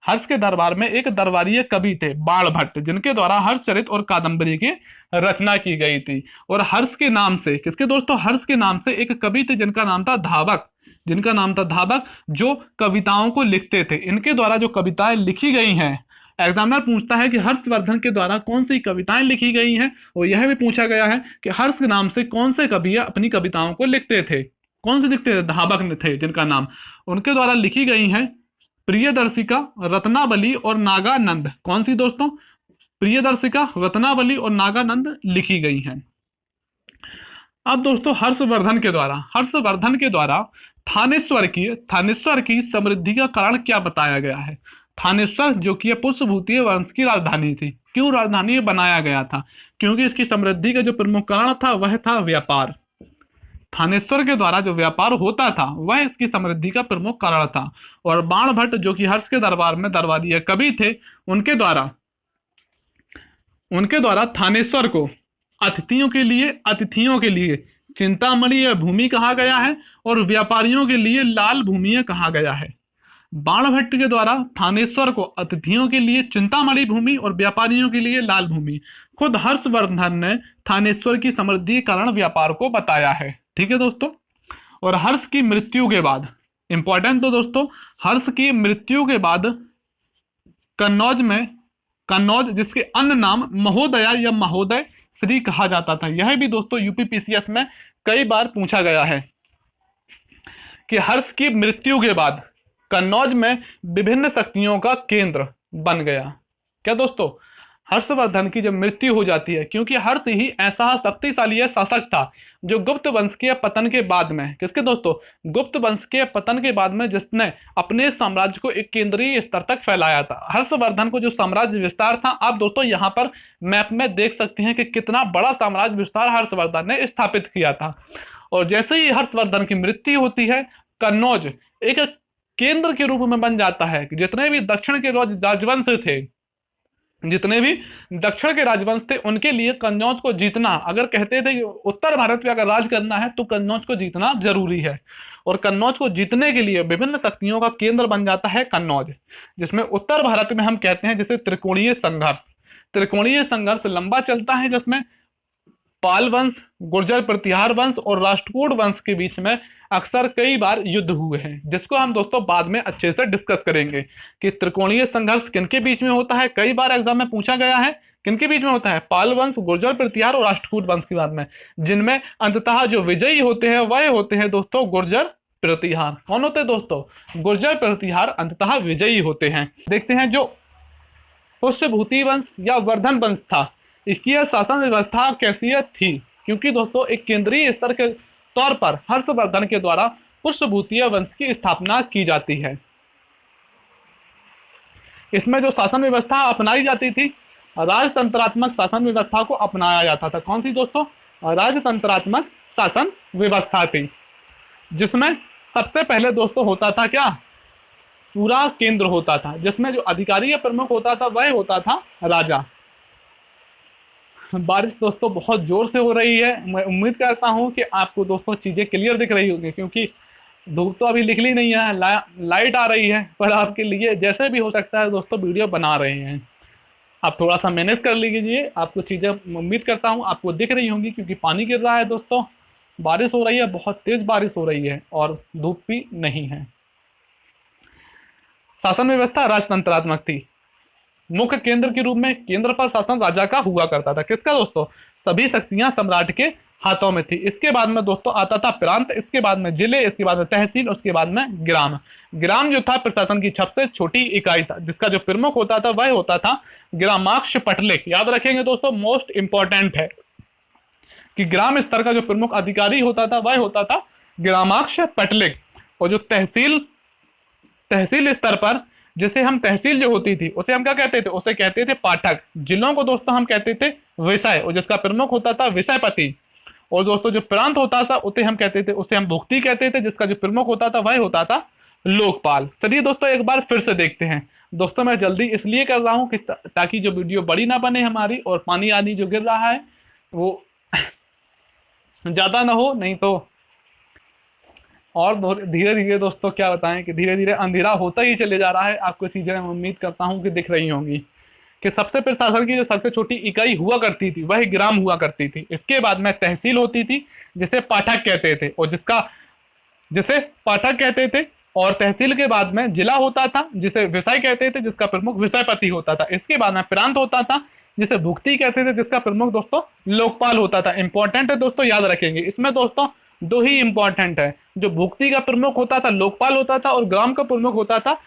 हर्ष के दरबार में एक दरबारीय कवि थे बाणभट्ट, जिनके द्वारा हर्षचरित और कादंबरी की रचना की गई थी। और हर्ष के नाम से, किसके दोस्तों, हर्ष के नाम से एक कवि थे जिनका नाम था धावक, जिनका नाम था धावक, जो कविताओं को लिखते थे। इनके द्वारा जो कविताएं लिखी गई हैं, एग्जामिनर पूछता है कि हर्षवर्धन के द्वारा कौन सी कविताएं लिखी गई हैं, और यह भी पूछा गया है कि हर्ष के नाम से कौन से कवि अपनी कविताओं को लिखते थे, कौन से लिखते थे, धावक थे जिनका नाम। उनके द्वारा लिखी गई हैं प्रियदर्शिका, रत्नावली और नागानंद। कौन सी दोस्तों, प्रियदर्शिका, रत्नावली और नागानंद लिखी गई हैं। अब दोस्तों हर्षवर्धन के द्वारा थानेश्वर की समृद्धि का कारण क्या बताया गया है। थानेश्वर जो कि पुष्पभूतिय वंश की राजधानी थी। क्यों राजधानी बनाया गया था, क्योंकि इसकी समृद्धि का जो प्रमुख कारण था वह था व्यापार। थानेश्वर के द्वारा जो व्यापार होता था वह इसकी समृद्धि का प्रमुख कारण था। और बाणभट्ट जो कि हर्ष के दरबार में दरबारीय कवि थे, उनके द्वारा थानेश्वर को अतिथियों के लिए चिंतामणि या भूमि कहा गया है, और व्यापारियों के लिए लाल भूमि कहा गया है। बाणभट्ट के द्वारा थानेश्वर को अतिथियों के लिए चिंतामणि भूमि और व्यापारियों के लिए लाल भूमि। खुद हर्षवर्धन ने थानेश्वर की समृद्धि के कारण व्यापार को बताया है। ठीक है दोस्तों। और हर्ष की मृत्यु के बाद, इंपॉर्टेंट तो दोस्तों, हर्ष की मृत्यु के बाद कन्नौज जिसके अन्य नाम महोदया या महोदय श्री कहा जाता था। यह भी दोस्तों यूपीपीसीएस में कई बार पूछा गया है कि हर्ष की मृत्यु के बाद कन्नौज में विभिन्न शक्तियों का केंद्र बन गया। क्या दोस्तों, हर्षवर्धन की जब मृत्यु हो जाती है, क्योंकि हर्ष ही ऐसा शक्तिशाली शासक था जो गुप्त वंश के पतन के बाद में, किसके दोस्तों, गुप्त वंश के पतन के बाद में, जिसने अपने साम्राज्य को एक केंद्रीय स्तर तक फैलाया था। हर्षवर्धन को जो साम्राज्य विस्तार था, आप दोस्तों यहाँ पर मैप में देख सकते हैं कि कितना बड़ा साम्राज्य विस्तार हर्षवर्धन ने स्थापित किया था। और जैसे ही हर्षवर्धन की मृत्यु होती है, कन्नौज एक केंद्र के रूप में बन जाता है। जितने भी दक्षिण के राजवंश थे, जितने भी दक्षिण के राजवंश थे, उनके लिए कन्नौज को जीतना, अगर कहते थे कि उत्तर भारत पे अगर राज करना है तो कन्नौज को जीतना जरूरी है। और कन्नौज को जीतने के लिए विभिन्न शक्तियों का केंद्र बन जाता है कन्नौज, जिसमें उत्तर भारत में हम कहते हैं जैसे त्रिकोणीय संघर्ष लंबा चलता है, जिसमें पाल वंश, गुर्जर प्रतिहार वंश और राष्ट्रकूट वंश के बीच में अक्सर कई बार युद्ध हुए हैं, जिसको हम दोस्तों बाद में अच्छे से डिस्कस करेंगे कि त्रिकोणीय संघर्ष किनके बीच में होता है। कई बार एग्जाम में पूछा गया है किनके बीच में होता है, पाल वंश, गुर्जर प्रतिहार और राष्ट्रकूट वंश के बाद में, जिनमें अंततः जो विजयी होते हैं वह होते हैं दोस्तों गुर्जर प्रतिहार। कौन होते हैं दोस्तों, गुर्जर प्रतिहार अंततः विजयी होते हैं। देखते हैं जो पुष्यभूति वंश या वर्धन वंश था, इसकी शासन व्यवस्था कैसी थी, क्योंकि दोस्तों एक केंद्रीय स्तर के तौर पर हर्षवर्धन के द्वारा पुष्यभूतीय वंश की स्थापना की जाती है। इसमें जो शासन व्यवस्था अपनाई जाती थी, राजतंत्रात्मक शासन व्यवस्था को अपनाया जाता था। कौन सी दोस्तों, राजतंत्रात्मक शासन व्यवस्था थी, जिसमें सबसे पहले दोस्तों होता था क्या, पूरा केंद्र होता था, जिसमें जो अधिकारी या प्रमुख होता था वह होता था राजा। बारिश दोस्तों बहुत जोर से हो रही है, मैं उम्मीद करता हूं कि आपको दोस्तों चीजें क्लियर दिख रही होंगी, क्योंकि धूप तो अभी निकली नहीं है, लाइट आ रही है, पर आपके लिए जैसे भी हो सकता है दोस्तों वीडियो बना रहे हैं। आप थोड़ा सा मैनेज कर लीजिए, आपको चीजें उम्मीद करता हूं आपको दिख रही होंगी, क्योंकि पानी गिर रहा है दोस्तों, बारिश हो रही है, बहुत तेज बारिश हो रही है और धूप भी नहीं है। शासन व्यवस्था राजतंत्रात्मक थी। मुख्य केंद्र के रूप में केंद्र पर शासन राजा का हुआ करता था। किसका दोस्तों, सभी शक्तियां सम्राट के हाथों में थी। इसके बाद में दोस्तों आता था प्रांत, इसके बाद में जिले, इसके बाद में तहसील, उसके बाद में ग्राम। ग्राम जो था प्रशासन की सबसे छोटी इकाई था, जिसका जो प्रमुख होता था वह होता था ग्रामाक्ष पटलिक। याद रखेंगे दोस्तों, मोस्ट इंपॉर्टेंट है कि ग्राम स्तर का जो प्रमुख अधिकारी होता था वह होता था ग्रामाक्ष पटलिक। और जो तहसील स्तर पर, जिसे हम तहसील जो होती थी उसे हम क्या कहते थे, उसे कहते थे पाठक। जिलों को दोस्तों हम कहते थे विषय, और जिसका प्रमुख होता था विषयपति। और दोस्तों जो प्रांत होता था उसे हम कहते थे, उसे हम भुक्ति कहते थे, जिसका जो प्रमुख होता था वह होता था लोकपाल। चलिए दोस्तों एक बार फिर से देखते हैं। दोस्तों मैं जल्दी इसलिए कर रहा हूं कि ताकि जो वीडियो बड़ी ना बने हमारी, और पानी आदि जो गिर रहा है वो ज्यादा ना हो, नहीं तो और धीरे धीरे दोस्तों क्या बताएं कि धीरे धीरे अंधेरा होता ही चले जा रहा है। आपको चीजें मैं उम्मीद करता हूं कि दिख रही होंगी कि सबसे प्रशासन की जो सबसे छोटी इकाई हुआ करती थी वह ग्राम हुआ करती थी। इसके बाद में तहसील होती थी, जिसे पाठक कहते थे, और जिसे पाठक कहते थे। और तहसील के बाद में जिला होता था, जिसे विषय कहते थे, जिसका प्रमुख विषयपति होता था। इसके बाद में प्रांत होता था, जिसे भुक्ति कहते थे, जिसका प्रमुख दोस्तों लोकपाल होता था। इंपॉर्टेंट है दोस्तों, याद रखेंगे। इसमें दोस्तों दो ही इंपॉर्टेंट है, जो भुक्ति का प्रमुख होता था लोकपाल होता था, और ग्राम का प्रमुख होता था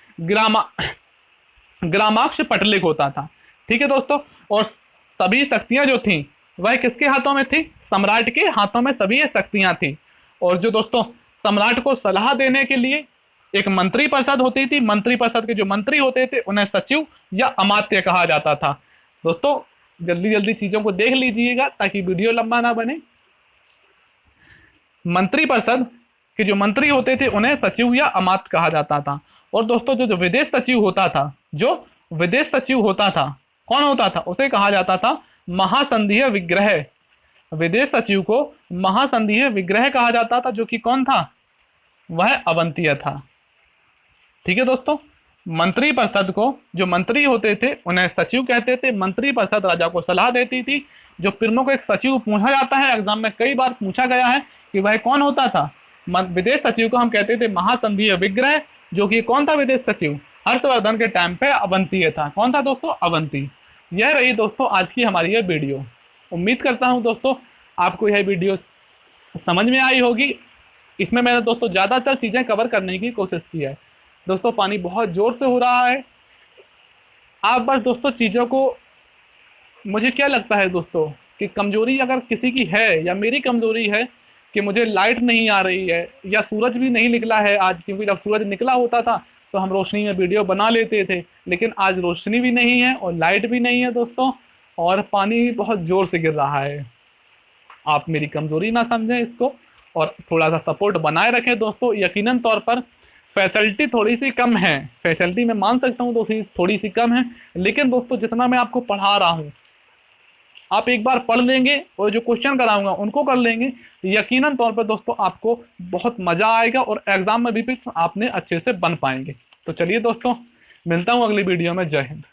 ग्रामाक्ष पटलिक होता था। ठीक है दोस्तों। और सभी शक्तियां जो थी वह किसके हाथों में थी, सम्राट के हाथों में सभी ये शक्तियां थी। और जो दोस्तों सम्राट को सलाह देने के लिए एक मंत्री परिषद होती थी, मंत्री परिषद के जो मंत्री होते थे उन्हें सचिव या अमात्य कहा जाता था। दोस्तों जल्दी जल्दी चीजों को देख लीजिएगा ताकि वीडियो लंबा ना बने। मंत्री परिषद के जो मंत्री होते थे उन्हें सचिव या अमात्य कहा जाता था। और दोस्तों जो विदेश सचिव होता था, जो विदेश सचिव होता था, कौन होता था, उसे कहा जाता था महासंधीय विग्रह। विदेश सचिव को महासंधीय विग्रह कहा जाता था, जो कि कौन था, वह अवंतीय था। ठीक है दोस्तों। मंत्री परिषद को जो मंत्री होते थे उन्हें सचिव कहते थे। मंत्री परिषद राजा को सलाह देती थी। जो प्रमुख एक सचिव पूछा जाता है, एग्जाम में कई बार पूछा गया है कि वह कौन होता था। विदेश सचिव को हम कहते थे महासंधीय विग्रह, जो कि कौन था विदेश सचिव, हर्षवर्धन के टाइम पे अवंतीय था। कौन था दोस्तों, अवंती। यह रही दोस्तों आज की हमारी यह वीडियो। उम्मीद करता हूं दोस्तों आपको यह वीडियो समझ में आई होगी। इसमें मैंने दोस्तों ज़्यादातर चीज़ें कवर करने की कोशिश की है। दोस्तों पानी बहुत ज़ोर से हो रहा है। आप बस दोस्तों चीज़ों को, मुझे क्या लगता है दोस्तों कि कमज़ोरी अगर किसी की है, या मेरी कमज़ोरी है कि मुझे लाइट नहीं आ रही है, या सूरज भी नहीं निकला है आज, क्योंकि जब सूरज निकला होता था तो हम रोशनी में वीडियो बना लेते थे, लेकिन आज रोशनी भी नहीं है और लाइट भी नहीं है दोस्तों, और पानी बहुत ज़ोर से गिर रहा है। आप मेरी कमज़ोरी ना समझें इसको, और थोड़ा सा सपोर्ट बनाए रखें दोस्तों। यकीनन तौर पर फैसिलिटी थोड़ी सी कम है, फैसिलिटी मैं मान सकता हूँ दोस्तों थोड़ी सी कम है, लेकिन दोस्तों जितना मैं आपको पढ़ा रहा हूँ आप एक बार पढ़ लेंगे और जो क्वेश्चन कराऊंगा उनको कर लेंगे, यकीनन तौर पर दोस्तों आपको बहुत मज़ा आएगा और एग्जाम में भी आपने अच्छे से बन पाएंगे। तो चलिए दोस्तों मिलता हूँ अगली वीडियो में। जय हिंद।